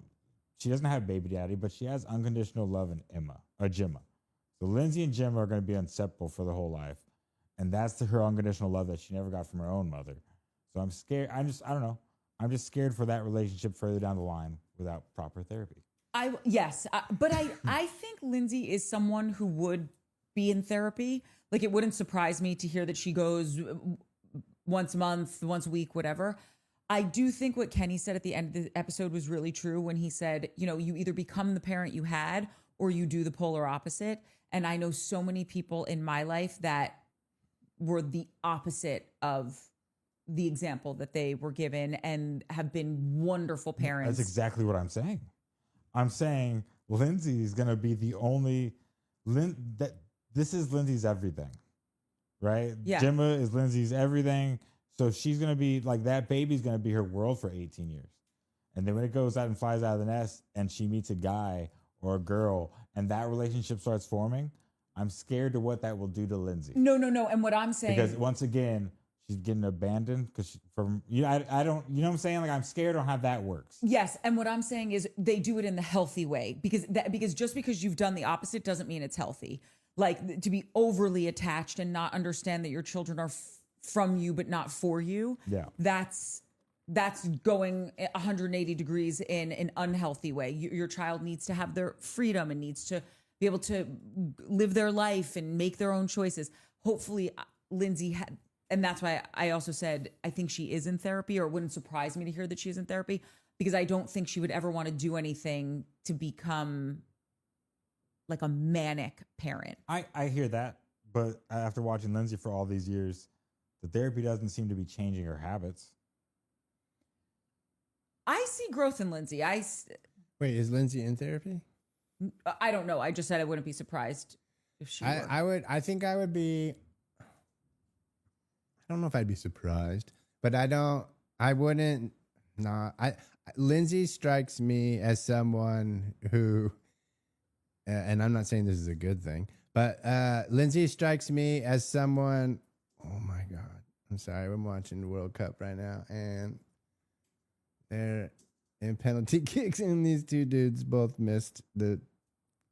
she doesn't have baby daddy, but she has unconditional love in Gemma. So Lindsay and Gemma are going to be inseparable for the whole life. And that's her unconditional love that she never got from her own mother. So I'm scared. I don't know. I'm just scared for that relationship further down the line without proper therapy. But I think Lindsay is someone who would be in therapy. Like, it wouldn't surprise me to hear that she goes once a month, once a week, whatever. I do think what Kenny said at the end of the episode was really true when he said, you either become the parent you had or you do the polar opposite. And I know so many people in my life that were the opposite of the example that they were given and have been wonderful parents. That's exactly what I'm saying. I'm saying Lindsay is going to be the only this is Lindsay's everything, right? Yeah. Gemma is Lindsay's everything. So she's going to be like, that baby's going to be her world for 18 years. And then when it goes out and flies out of the nest and she meets a guy or a girl and that relationship starts forming, I'm scared to what that will do to Lindsay. No. And what I'm saying, because once again, she's getting abandoned because I don't, you know what I'm saying? Like, I'm scared on how that works. Yes. And what I'm saying is they do it in the healthy way, because just because you've done the opposite doesn't mean it's healthy. Like, to be overly attached and not understand that your children are from you, but not for you. Yeah. That's going 180 degrees in an unhealthy way. Your child needs to have their freedom and needs to be able to live their life and make their own choices. Hopefully Lindsay had, and that's why I also said, I think she is in therapy, or it wouldn't surprise me to hear that she's in therapy, because I don't think she would ever want to do anything to become like a manic parent. I hear that, but after watching Lindsay for all these years, the therapy doesn't seem to be changing her habits. I see growth in Lindsay. Wait, is Lindsay in therapy? I don't know. I just said I wouldn't be surprised if she were. I think I would be. I don't know if I'd be surprised, but I wouldn't not. Lindsay strikes me as someone who, and I'm not saying this is a good thing, but Lindsay strikes me as someone. Oh my God. I'm sorry. I'm watching the World Cup right now, and they're in penalty kicks, and these two dudes both missed the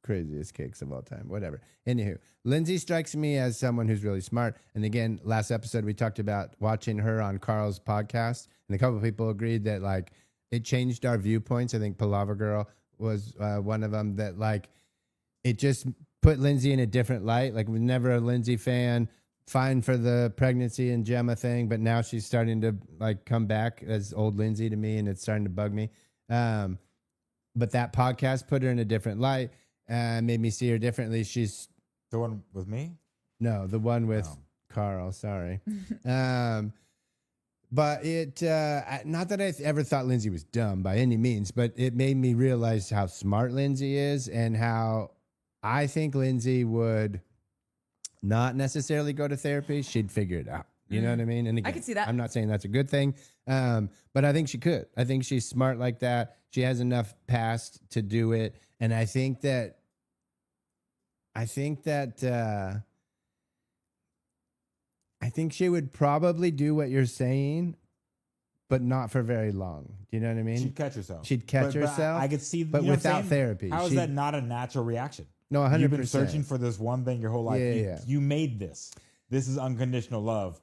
craziest kicks of all time. Whatever. Anywho, Lindsay strikes me as someone who's really smart. And again, last episode we talked about watching her on Carl's podcast, and a couple of people agreed that like it changed our viewpoints. I think Palava Girl was one of them, that like it just put Lindsay in a different light. Like, was never a Lindsay fan. Fine for the pregnancy and Gemma thing, but now she's starting to like come back as old Lindsay to me, and it's starting to bug me. But that podcast put her in a different light, made me see her differently. She's the one with me? No, the one with Carl. Sorry. But not that I ever thought Lindsay was dumb by any means, but it made me realize how smart Lindsay is and how I think Lindsay would not necessarily go to therapy. She'd figure it out. You know what I mean? And again, I could see that. I'm not saying that's a good thing, but I think she could. I think she's smart like that. She has enough past to do it, and I think that she would probably do what you're saying, but not for very long. Do you know what I mean? She'd catch herself. She'd catch But herself. I could see, but you know what I'm without saying? therapy. How is She'd- that not a natural reaction? No, 100%. You've been searching for this one thing your whole life. Yeah. You made this. This is unconditional love.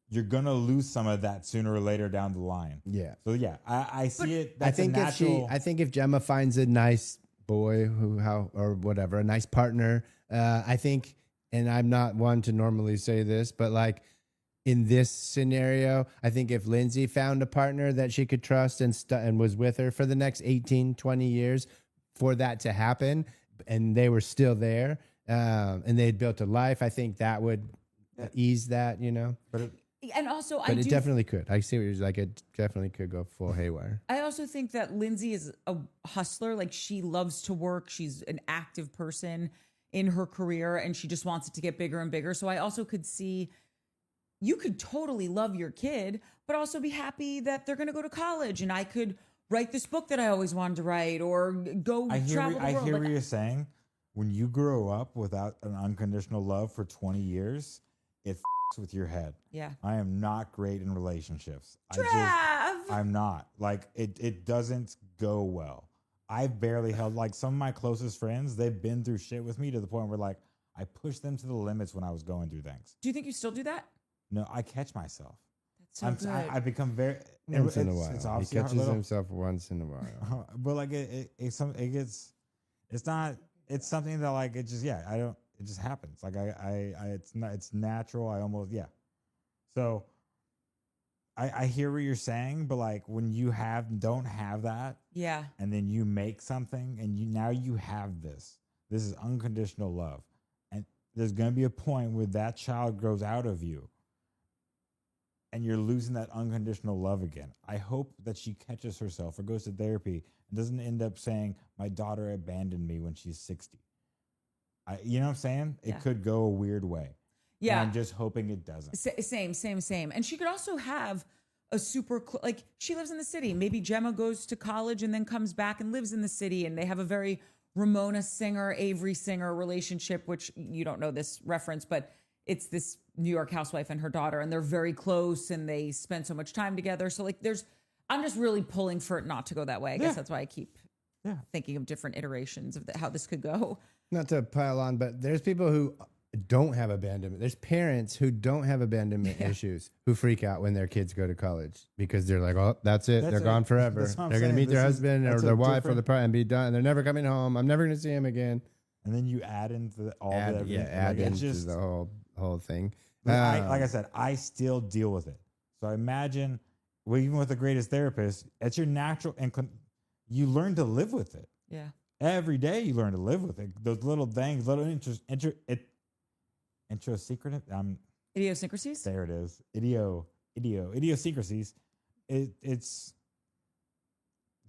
You're gonna lose some of that sooner or later down the line. Yeah. So yeah, I see it. That's I think a natural. I think if Gemma finds a nice boy or whatever, a nice partner, I think, and I'm not one to normally say this, but like in this scenario, I think if Lindsay found a partner that she could trust and was with her for the next 18, 20 years for that to happen, and they were still there, and they'd built a life, I think that would ease that, you know. And also, But it definitely could. I see what you're like. It definitely could go full haywire. I also think that Lindsay is a hustler. Like, she loves to work. She's an active person in her career, and she just wants it to get bigger and bigger. So I also could see you could totally love your kid, but also be happy that they're going to go to college, and I could write this book that I always wanted to write, or go travel the world. I hear Like, what you're saying. When you grow up without an unconditional love for 20 years, it with your head. yeah. I am not great in relationships. Trav! I'm not. Like it doesn't go well. I've barely held, like, some of my closest friends, they've been through shit with me to the point where, like, I pushed them to the limits when I was going through things. Do you think you still do that? No, I catch myself. That's so good. I become very Once in a it's while. He obviously catches little- himself once in a while. but like it's not, it's something that, like, it just, it just happens. Like it's natural. I almost, So I hear what you're saying, but like when you don't have that, yeah. and then you make something and now you have this is unconditional love. And there's going to be a point where that child grows out of you and you're losing that unconditional love again. I hope that she catches herself or goes to therapy and doesn't end up saying, my daughter abandoned me when she's 60. You know what I'm saying? Yeah. It could go a weird way. Yeah. And I'm just hoping it doesn't. Same. And she could also have a super, like, she lives in the city. Maybe Gemma goes to college and then comes back and lives in the city, and they have a very Ramona Singer, Avery Singer relationship, which you don't know this reference, but it's this New York housewife and her daughter, and they're very close and they spend so much time together. So like I'm just really pulling for it not to go that way. I guess that's why I keep thinking of different iterations of how this could go. Not to pile on, but there's people who don't have abandonment. There's parents who don't have abandonment issues who freak out when their kids go to college because they're like, oh, that's it. They're gone forever. That's what I'm They're going to saying. meet their This is- husband or that's a their wife or different- the partner and be done. And they're never coming home. I'm never going to see him again. And then you add into Add like, it's into just, the whole thing. like I said, I still deal with it. So I imagine, well, even with the greatest therapist, it's your natural, and you learn to live with it. Yeah. Every day you learn to live with it. Those little things, little idiosyncratic. Idiosyncrasies? There it is. Idiosyncrasies. It's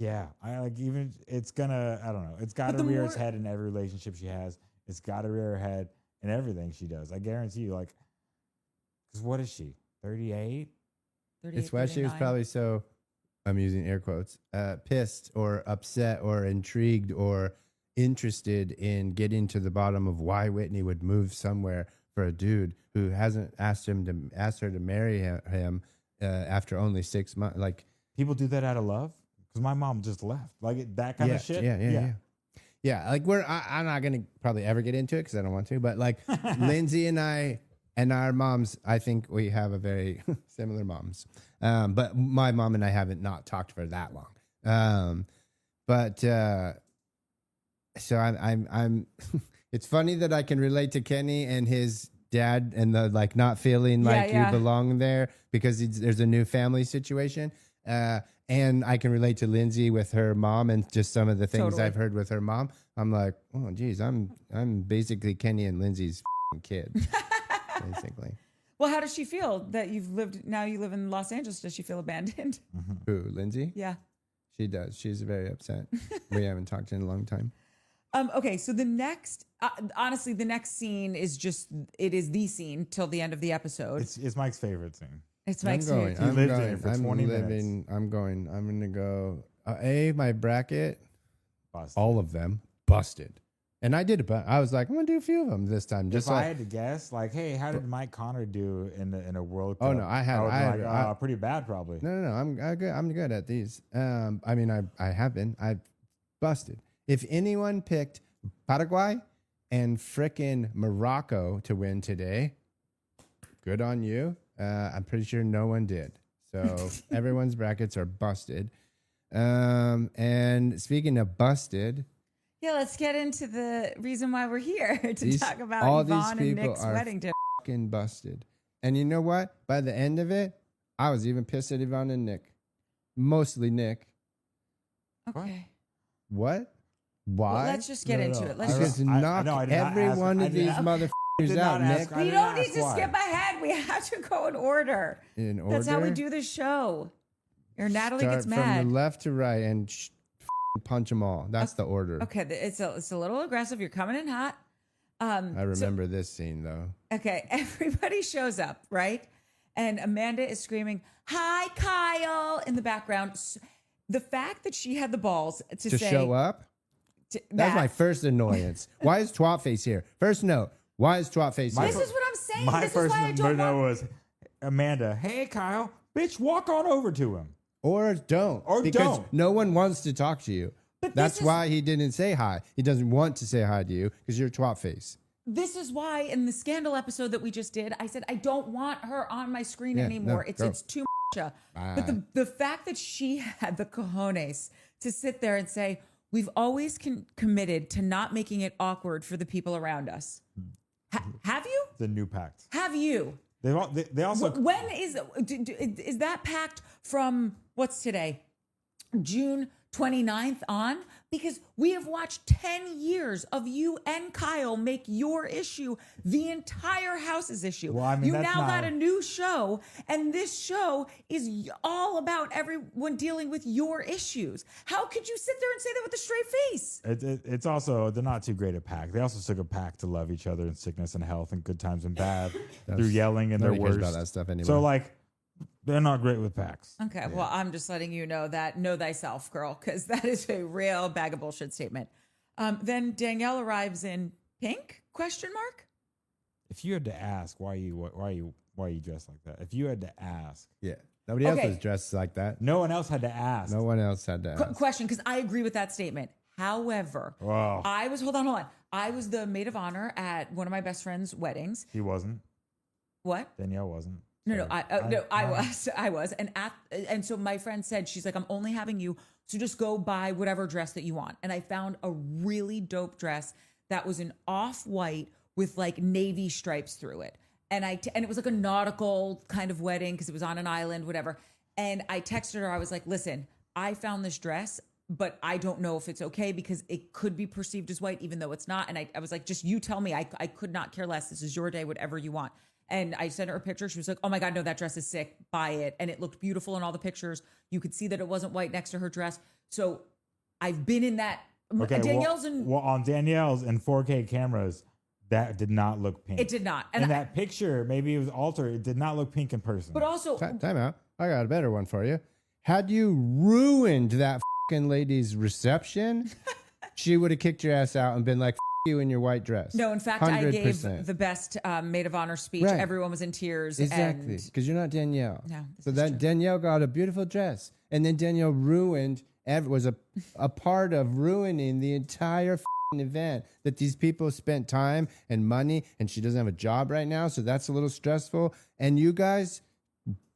I like, even it's gonna, I don't know. It's got to rear its head in every relationship she has. It's got to rear her head in everything she does. I guarantee you, like, because what is she? 38? It's why she was probably so, I'm using air quotes, pissed or upset or intrigued or interested in getting to the bottom of why Whitney would move somewhere for a dude who hasn't asked her to marry him after only 6 months. Like, people do that out of love. Because my mom just left. Like that kind of shit. Yeah. Like I'm not gonna probably ever get into it because I don't want to. But like Lindsay and I and our moms, I think we have a very similar moms. But my mom and I haven't not talked for that long. So I'm it's funny that I can relate to Kenny and his dad and the like not feeling like you belong there because there's a new family situation. And I can relate to Lindsay with her mom and just some of the things I've heard with her mom. I'm like, oh geez, I'm basically Kenny and Lindsay's kid, basically. Well, how does she feel that you live in Los Angeles? Does she feel abandoned? Who, Lindsay? Yeah. She does. She's very upset. We haven't talked in a long time. Okay, so the next, honestly, the next scene is the scene till the end of the episode. It's Mike's favorite scene. It's Mike's I'm favorite. He lived in it for 20 minutes. I'm going to go. My bracket, Busted. all of them busted. And I did it, but I was like, I'm going to do a few of them this time. Just if I like, had to guess, like, hey, how did Mike Connor do in a World Cup? Oh, no, I would be like, pretty bad probably. no, I'm good. I'm good at these. I mean, I have been. I've busted. If anyone picked Paraguay and frickin' Morocco to win today, good on you. I'm pretty sure no one did. So everyone's brackets are busted. And speaking of busted, Yeah, let's get into the reason why we're here to talk all about these Yvonne and people Nick's are wedding dinner. fucking busted. And you know what? By the end of it, I was even pissed at Yvonne and Nick. Mostly Nick. Okay. What? Why? Well, let's just get into it. Let's Because just. knock I did not every ask- one I of did these not- motherfuckers did out, not Nick. ask- I We did don't not need ask to why. skip ahead. We have to go in order. In order. That's how we do the show. Or Natalie Start gets from mad. the left to right and punch them all. That's the order. Okay, it's a little aggressive. You're coming in hot. I remember this scene though. Okay, everybody shows up, right? And Amanda is screaming, "Hi, Kyle!" in the background. The fact that she had the balls to say, show up. That's my first annoyance. Why is Twat Face here? First note. Why is Twat Face here? This is what I'm saying. My This is first why I don't no want. was Amanda. Hey, Kyle, bitch, walk on over to him. Or don't. Or because don't. no one wants to talk to you. But That's this is- why he didn't say hi. He doesn't want to say hi to you because you're Twat Face. This is why in the scandal episode that we just did, I said I don't want her on my screen Yeah, anymore. no, it's go. it's too much. But the fact that she had the cojones to sit there and say, "We've always committed to not making it awkward for the people around us." Have you? The new pact. Have you? They also When is that pact from what's today? June 29th on? Because we have watched 10 years of you and Kyle make your issue the entire house's issue. Well, I mean, you that's now not- got a new show, and this show is all about everyone dealing with your issues. How could you sit there and say that with a straight face? It's also, they're not too great at pact. They also took a pact to love each other in sickness and health and good times and bad through yelling and their Nobody cares worst. about that stuff anymore. So like, they're not great with pacts. Okay, well, I'm just letting you know that. Know thyself, girl, because that is a real bag of bullshit statement. Then Danielle arrives in pink? Question mark? If you had to ask why you dressed like that, if you had to ask, yeah. Nobody else Okay. was dressed like that. no one else had to ask. No one else had to ask. Question, because I agree with that statement. However, Wow. hold on. I was the maid of honor at one of my best friend's weddings. He wasn't. What? Danielle wasn't. No, Sorry. I was, and so my friend said, she's like, I'm only having you, so just go buy whatever dress that you want. And I found a really dope dress that was an off-white with like navy stripes through it, and and it was like a nautical kind of wedding because it was on an island, whatever. And I texted her, I was like, listen, I found this dress, but I don't know if it's okay because it could be perceived as white, even though it's not. And I was like, just you tell me. I could not care less. This is your day, whatever you want. And I sent her a picture. She was like, oh my God, no, that dress is sick. Buy it. And it looked beautiful in all the pictures. You could see that it wasn't white next to her dress. So I've been in that. Okay, Danielle's well, on Danielle's and 4K cameras, that did not look pink. It did not. And that picture, maybe it was altered. It did not look pink in person. But also, Time out. I got a better one for you. Had you ruined that fucking lady's reception, she would have kicked your ass out and been like, you in your white dress. no, in fact, I gave 100%. the best maid of honor speech. Right. Everyone was in tears. Exactly, And because you're not Danielle. No, this so is that true. Danielle got a beautiful dress, and then Danielle ruined. Was a part of ruining the entire f***ing event that these people spent time and money, and she doesn't have a job right now, so that's a little stressful. And you guys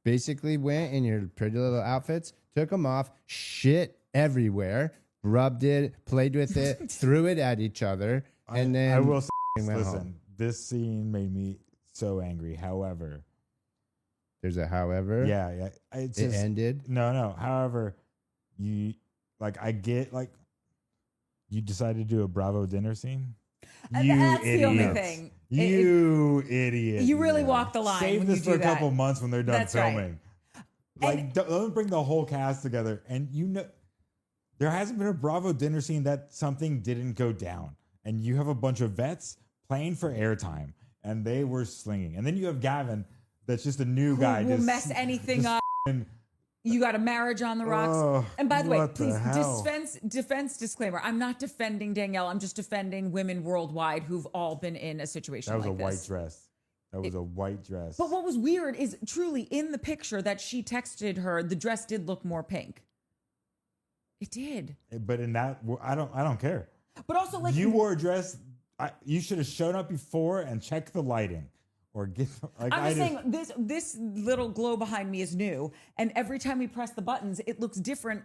basically went in your pretty little outfits, took them off, shit everywhere, rubbed it, played with it, threw it at each other, and then I will say, went listen, home. this scene made me so angry. However, There's a however. yeah, it's It just, ended. No. However, I get you decided to do a Bravo dinner scene. You that's the only idiots. thing. You idiot. You really walk the line. Save when this you for do a couple that. months when they're done That's right. filming. Like, And- don't bring the whole cast together. And there hasn't been a Bravo dinner scene that something didn't go down. And you have a bunch of vets playing for airtime, and they were slinging. And then you have Gavin, that's just a new guy. Who will just mess anything just up. f***ing- You got a marriage on the rocks. Oh, and by the way, what the please, hell? defense disclaimer. I'm not defending Danielle. I'm just defending women worldwide who've all been in a situation That was like a this. white dress. That was a white dress. But what was weird is truly in the picture that she texted her, the dress did look more pink. It did. But in that, I don't care. But also, like, You wore a dress. You should have shown up before and checked the lighting, or get. Like, I'm just saying this little glow behind me is new, and every time we press the buttons, it looks different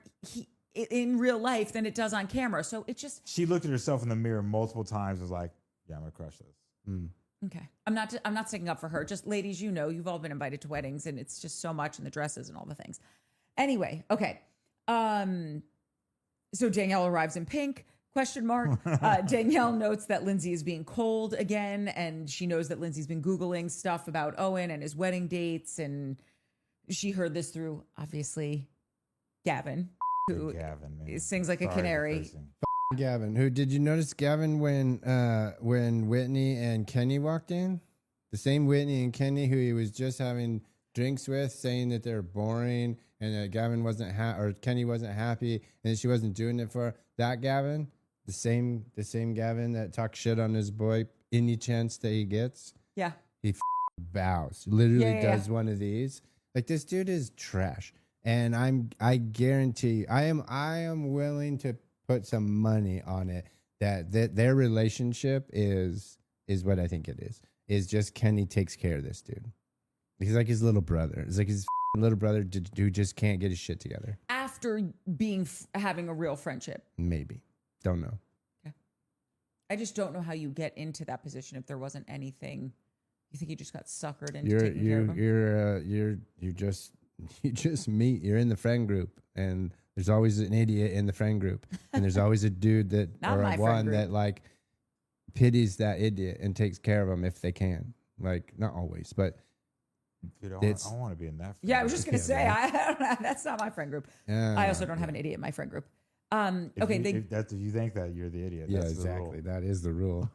in real life than it does on camera. So it just. She looked at herself in the mirror multiple times. Was like, "Yeah, I'm gonna crush this." Okay. I'm not sticking up for her. Just ladies, you've all been invited to weddings, and it's just so much, and the dresses and all the things. Anyway, okay. So Danielle arrives in pink, ? Danielle notes that Lindsay is being cold again, and she knows that Lindsay's been Googling stuff about Owen and his wedding dates, and she heard this through, obviously, Gavin, who Gavin, man. sings like a Sorry for canary. cursing. Gavin, who did you notice Gavin when Whitney and Kenny walked in? The same Whitney and Kenny who he was just having drinks with, saying that they're boring and that Gavin wasn't or Kenny wasn't happy and that she wasn't doing it for her. That Gavin, the same Gavin that talks shit on his boy any chance that he gets. Yeah. He bows. Literally Yeah. does one of these. Like, this dude is trash. And I guarantee I am willing to put some money on it that their relationship is what I think it is just Kenny takes care of this dude. He's like his little brother. It's like his little brother who just can't get his shit together. After having a real friendship. Maybe. Don't know. Okay. I just don't know how you get into that position if there wasn't anything. You think you just got suckered into taking care of him? You just meet. You're in the friend group, and there's always an idiot in the friend group, and there's always a dude that Not or my friend one group. that like pities that idiot and takes care of him if they can. Like, not always, but Dude, I It's- want to be in that. Yeah, I was just gonna Yeah, say right. I don't know, that's not my friend group. yeah, I also don't have an idiot in my friend group. Okay, If you think that you're the idiot. Yeah, that's exactly. The that is the rule.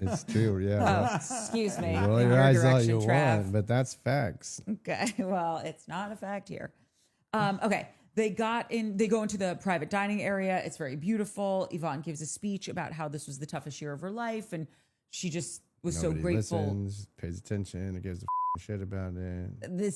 It's true. Yeah. oh, excuse me. Roll in your your eyes all direction, you Trav. want, but that's facts. Okay, well, it's not a fact here. Okay, they go into the private dining area. It's very beautiful. Yvonne gives a speech about how this was the toughest year of her life, and she just was Nobody so grateful. listens, pays attention, and gives a shit about it.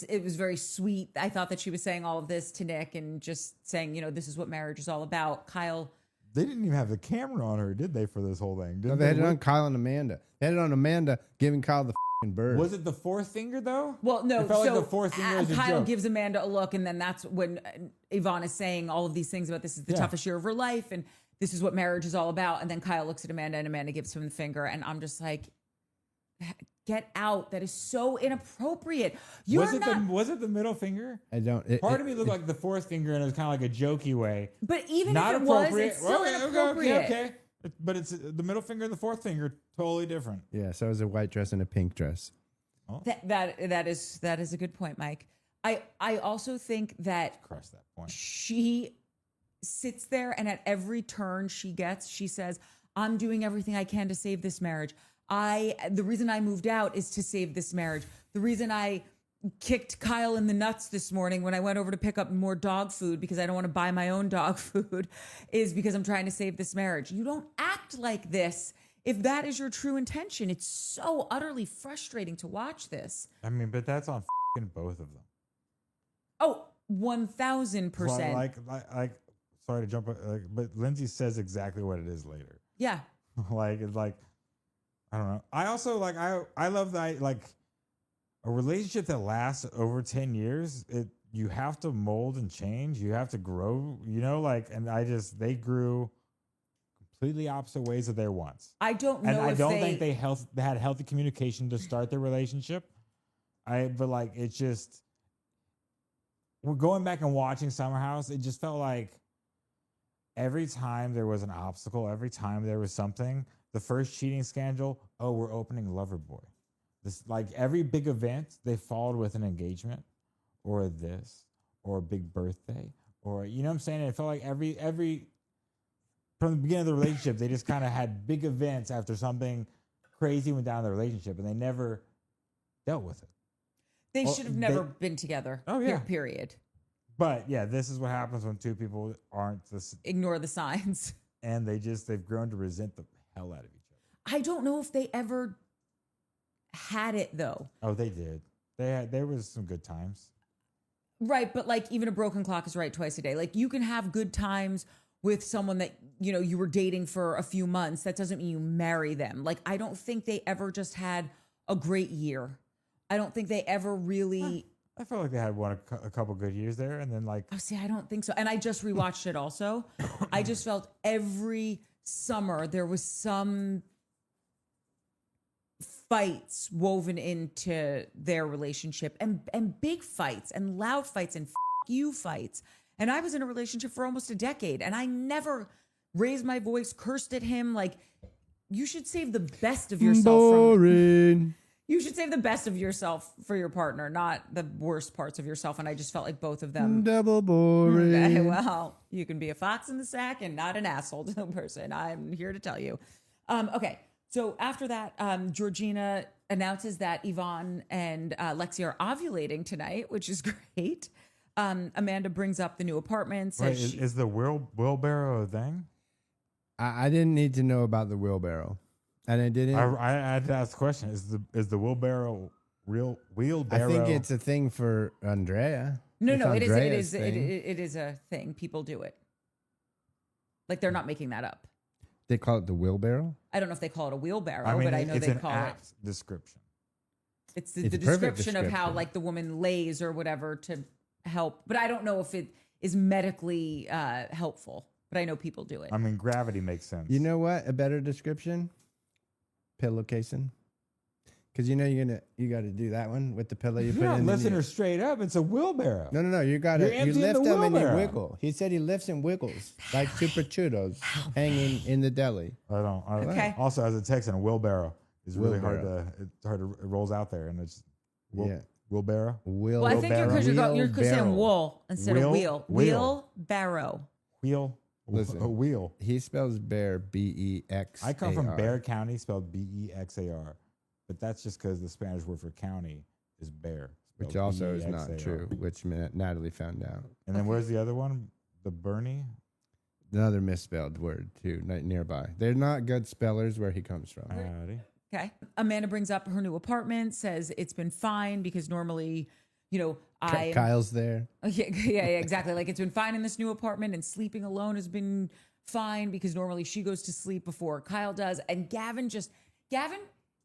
It was very sweet. I thought that she was saying all of this to Nick and just saying, this is what marriage is all about. Kyle. They didn't even have the camera on her, did they, for this whole thing? No, Didn't they had it on look- Kyle and Amanda. They had it on Amanda giving Kyle the bird. Was it the fourth finger though? Well, no. It felt so like the fourth finger was a Kyle joke. gives Amanda a look, and then that's when Yvonne is saying all of these things about this is the Yeah. toughest year of her life, and this is what marriage is all about. And then Kyle looks at Amanda, and Amanda gives him the finger, and I'm just like, get out! That is so inappropriate. Was it the middle finger? I don't. Part of me looked like the fourth finger, and it was kind of like a jokey way. But even Not if it was, appropriate. it's still inappropriate. Okay. But it's the middle finger and the fourth finger, totally different. Yeah, so it was a white dress and a pink dress. That is a good point, Mike. I also think that Crush that point. she sits there, and at every turn she gets, she says, I'm doing everything I can to save this marriage. The reason I moved out is to save this marriage. The reason I kicked Kyle in the nuts this morning when I went over to pick up more dog food because I don't want to buy my own dog food is because I'm trying to save this marriage. You don't act like this if that is your true intention. It's so utterly frustrating to watch this. I mean, but that's on both of them. Oh, 1,000%. Like, sorry to jump, but Lindsay says exactly what it is later. Yeah. It's like, I don't know. I also I love that a relationship that lasts over 10 years. You have to mold and change. You have to grow. And they grew completely opposite ways of their wants. I don't know And I if don't think they had healthy communication to start their relationship. It's just, we're going back and watching Summer House. It just felt like every time there was an obstacle, every time there was something, the first cheating scandal, oh, we're opening Loverboy. This, like every big event, they followed with an engagement or this or a big birthday or, you know what I'm saying? It felt like every from the beginning of the relationship, they just kind of had big events after something crazy went down in the relationship and they never dealt with it. They should have never been together. Oh, yeah. Period. But yeah, this is what happens when two people aren't this, Ignore the signs. and they've grown to resent the hell out of each other. I don't know if they ever had it though. Oh, they did. There was some good times. Right, but like even a broken clock is right twice a day. Like you can have good times with someone that, you know, you were dating for a few months. That doesn't mean you marry them. Like I don't think they ever just had a great year. I don't think they ever really I felt like they had a couple good years there, and then like, oh, see, I don't think so. And I just rewatched it also. I just felt every summer there was some fights woven into their relationship and big fights and loud fights and you fights. And I was in a relationship for almost a decade and I never raised my voice, cursed at him. Like you should save the best of yourself. Boring. You should save the best of yourself for your partner, not the worst parts of yourself. And I just felt like both of them. Double boring. Okay, well, you can be a fox in the sack and not an asshole to the person. I'm here to tell you. Okay. So after that, Georgina announces that Yvonne and Lexi are ovulating tonight, which is great. Amanda brings up the new apartment. Says is the wheelbarrow a thing? I didn't need to know about the wheelbarrow. And I didn't. I had to ask the question: Is the wheelbarrow real wheelbarrow? I think it's a thing for Andrea. No, It's it Andrea's is thing. it is a thing. People do it. Like they're not making that up. They call it the wheelbarrow. I don't know if they call it a wheelbarrow, I mean, but I know it's they an call it. apt description. It's It's the a perfect description of how description. like the woman lays or whatever to help. But I don't know if it is medically helpful. But I know people do it. I mean, gravity makes sense. You know what? A better description? Pillowcasing. Because you know you got to do that one with the pillow you If put you're not in. listening her straight up, it's a wheelbarrow. No. You got You're to you emptying lift the them and you wheelbarrow. wiggle. He said he lifts and wiggles like super chudos hanging in the deli. I don't. Okay. Also, as a Texan, a wheelbarrow is really Wheelbarrow. hard to. It rolls out there, and it's Yeah. wheelbarrow. Well, I think you're saying wool instead of wheel. Wheelbarrow. Wheel. Listen. A wheel. He spells bear BEX. I come from Bear County, spelled BEXAR, but that's just because the Spanish word for county is bear, Which spelled also is not BEXAR. true, which Natalie found out. And then where's the other one? The Bernie. Another misspelled word, too, nearby. They're not good spellers where he comes from. Howdy. Okay. Amanda brings up her new apartment, says it's been fine because normally, you know, Kyle's there. Yeah, exactly. Like it's been fine in this new apartment and sleeping alone has been fine because normally she goes to sleep before Kyle does. And Gavin,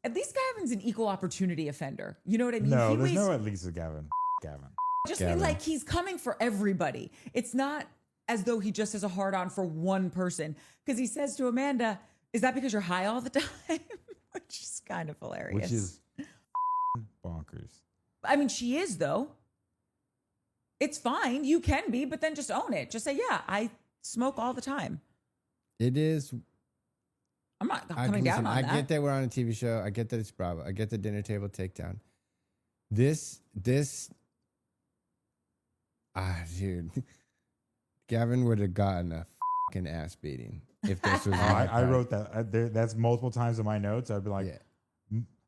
at least Gavin's an equal opportunity offender. You know what I mean? No, there's no at least a Gavin. Gavin. Just mean like he's coming for everybody. It's not as though he just has a hard on for one person because he says to Amanda, is that because you're high all the time? Which is kind of hilarious. Which is bonkers. I mean, she is though. It's fine. You can be, but then just own it. Just say, yeah, I smoke all the time. It is. I'm not coming down on that. I get that we're on a TV show. I get that it's Bravo. I get the dinner table takedown. This, dude, Gavin would have gotten a fucking ass beating if this was. I wrote that. That's multiple times in my notes. I'd be like,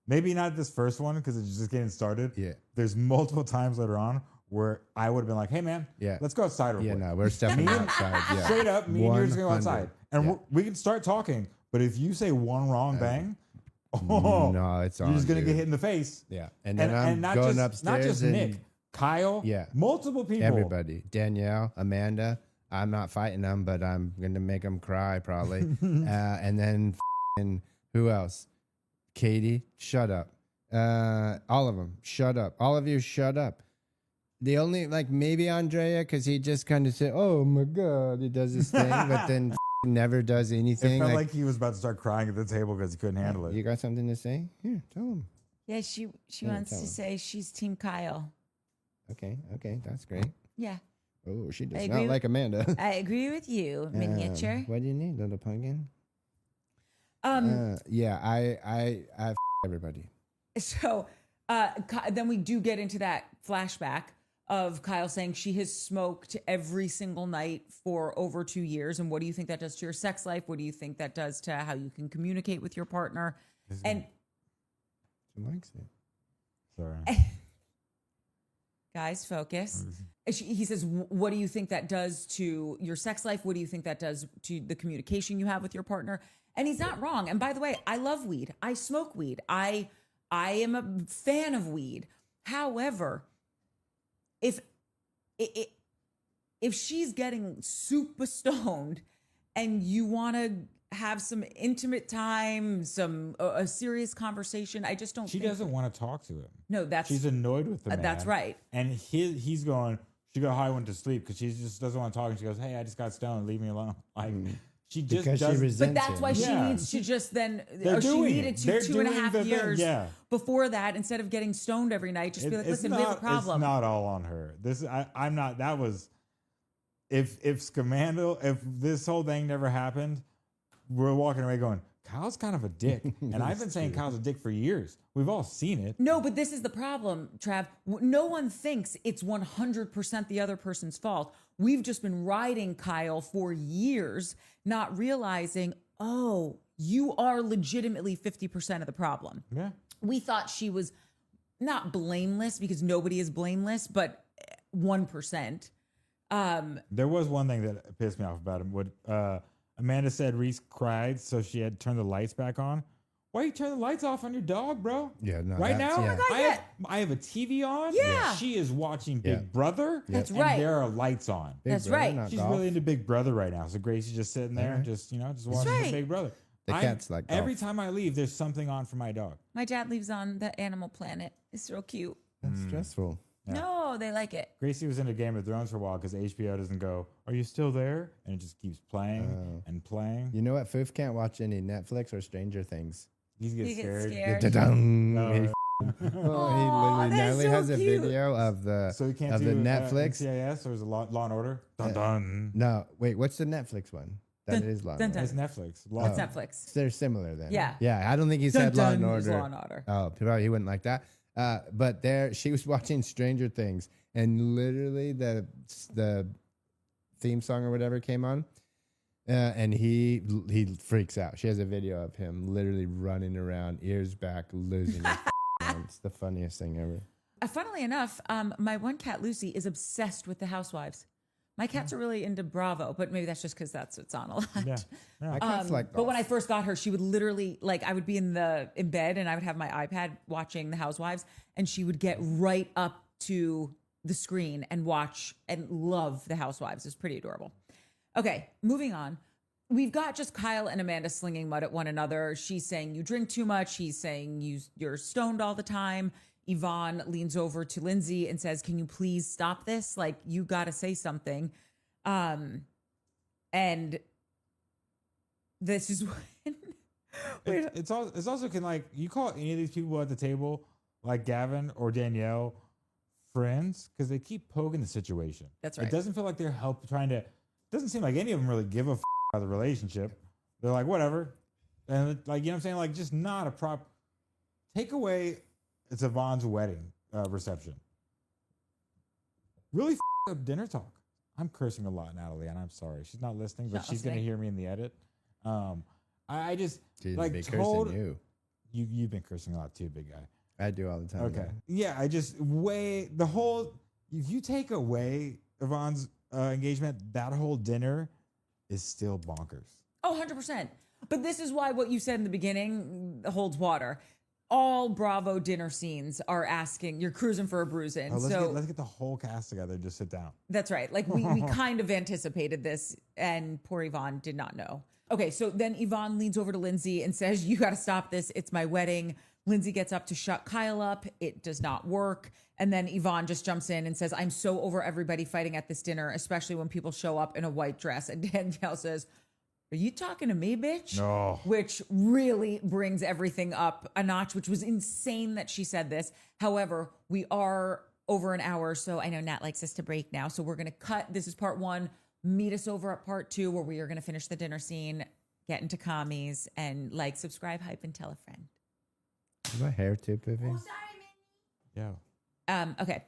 maybe not this first one because it's just getting started. Yeah. There's multiple times later on where I would have been like, hey, man, let's go outside real quick. Yeah, no, we're stepping outside. Yeah. Straight up, me and you're just going to go 100. outside. And we can start talking. But if you say one wrong thing, no, it's on. you're just going to dude. get hit in the face. Yeah. And then I'm not going just, upstairs. Not just and Nick, Kyle, multiple people. everybody. Danielle, Amanda. I'm not fighting them, but I'm going to make them cry probably. And then who else? Katie, shut up. All of them, shut up. All of you, shut up. The only, like, maybe Andrea, because he just kind of said, oh my God, he does this thing, but then never does anything. It felt like he was about to start crying at the table because he couldn't handle it. You got something to say? Here, tell him. Yeah, she wants to say she's Team Kyle. Okay, that's great. Yeah. Oh, she does I not agree like Amanda. I agree with you, miniature. What do you need, little pumpkin? Yeah, I f- everybody. So then we do get into that flashback of Kyle saying she has smoked every single night for over 2 years. And what do you think that does to your sex life? What do you think that does to how you can communicate with your partner? And She likes it. Sorry. guys, focus. He says, what do you think that does to your sex life? What do you think that does to the communication you have with your partner? And he's not wrong. And by the way, I love weed. I smoke weed. I am a fan of weed. However, if she's getting super stoned and you want to have some intimate time, a serious conversation, I just don't. She think doesn't want to talk to him. No, She's annoyed with the man. that's right. And he's going. She got high, went to sleep because she just doesn't want to talk. And she goes, "Hey, I just got stoned. Leave me alone." Like she just Because she doesn't. resents But that's why she Yeah. needs to just then. They're She doing needed it. to They're 2.5 doing the thing. years Yeah. before that, instead of getting stoned every night, just be like, "Listen, we have a problem." It's not all on her. I'm not. That was if Scamandal, if this whole thing never happened, we're walking away going, Kyle's kind of a dick. And I've been saying Kyle's a dick for years. We've all seen it. No, but this is the problem, Trav. No one thinks it's 100% the other person's fault. We've just been riding Kyle for years, not realizing, oh, you are legitimately 50% of the problem. Yeah. We thought she was not blameless, because nobody is blameless, but 1%. There was one thing that pissed me off about him. What Amanda said, Reese cried, so she had turned the lights back on. Why you turn the lights off on your dog, bro? Yeah, no. Right that's- now, yeah. God, I, I have a TV on. Yeah. She is watching Big Yeah. Brother. That's and right. there are lights on. Big That's brother, right. not She's golf. really into Big Brother right now. So Gracie's just sitting there, Alright. just watching right. Big Brother. The cat's like golf. every time I leave, there's something on for my dog. My dad lives on the Animal Planet. It's real cute. That's stressful. Yeah. No, they like it. Gracie was into Game of Thrones for a while because HBO doesn't go, "Are you still there?" And it just keeps playing and playing. You know what? Foof can't watch any Netflix or Stranger Things. He gets He gets scared. scared. Da-dum. Oh, He literally that's Natalie so has a cute. video of the So he can't of do the Netflix. NCIS or is it Law and Order? Dun dun. No, wait, what's the Netflix one? That Dun, is Law. dun, and dun. Order. It's Netflix. That's Netflix. They're similar then. Yeah. Yeah, I don't think he Dun, said Law and dun is Order. Law and Order. Oh, probably he wouldn't like that. But there, she was watching Stranger Things, and literally the theme song or whatever came on, and he freaks out. She has a video of him literally running around, ears back, losing his mind. It's the funniest thing ever. Funnily enough, my one cat, Lucy, is obsessed with the Housewives. My cats are really into Bravo, but maybe that's just because that's what's on a lot. Yeah. My cat's like But when I first got her, she would literally, like, I would be in bed and I would have my iPad watching the Housewives, and she would get right up to the screen and watch and love the Housewives. It's pretty adorable. Okay, moving on. We've got just Kyle and Amanda slinging mud at one another. She's saying you drink too much. He's saying you're stoned all the time. Yvonne leans over to Lindsay and says, "Can you please stop this? Like, you got to say something." And this is when It's also can, like, you call any of these people at the table, like Gavin or Danielle, friends, because they keep poking the situation. That's right. It doesn't feel like they're trying to. Doesn't seem like any of them really give a about the relationship. They're like, whatever, and like, you know what I'm saying, like, just not a prop. Take away. It's Yvonne's wedding reception. Really up dinner talk. I'm cursing a lot, Natalie, and I'm sorry. She's not listening, but Not she's going to listening. hear me in the edit. I just She'd like be told cursing you. you've been cursing a lot too, big guy. I do all the time. Okay. though. Yeah, I just the whole. If you take away Yvonne's engagement, that whole dinner is still bonkers. Oh, 100%. But this is why what you said in the beginning holds water. All Bravo dinner scenes are asking, you're cruising for a bruising. Oh, So let's get the whole cast together and just sit down. that's right. Like we kind of anticipated this, and poor Yvonne did not know. Okay, so then Yvonne leans over to Lindsay and says, "You got to stop this. It's my wedding." Lindsay gets up to shut Kyle up. It does not work. And then Yvonne just jumps in and says, "I'm so over everybody fighting at this dinner, especially when people show up in a white dress." And Danielle says, "Are you talking to me, bitch?" No. Which really brings everything up a notch, which was insane that she said this. However, we are over an hour. So I know Nat likes us to break now. So we're going to cut. This is part 1. Meet us over at part 2 where we are going to finish the dinner scene, get into commies, and like, subscribe, hype, and tell a friend. Is my hair too poofy? Yeah. Okay.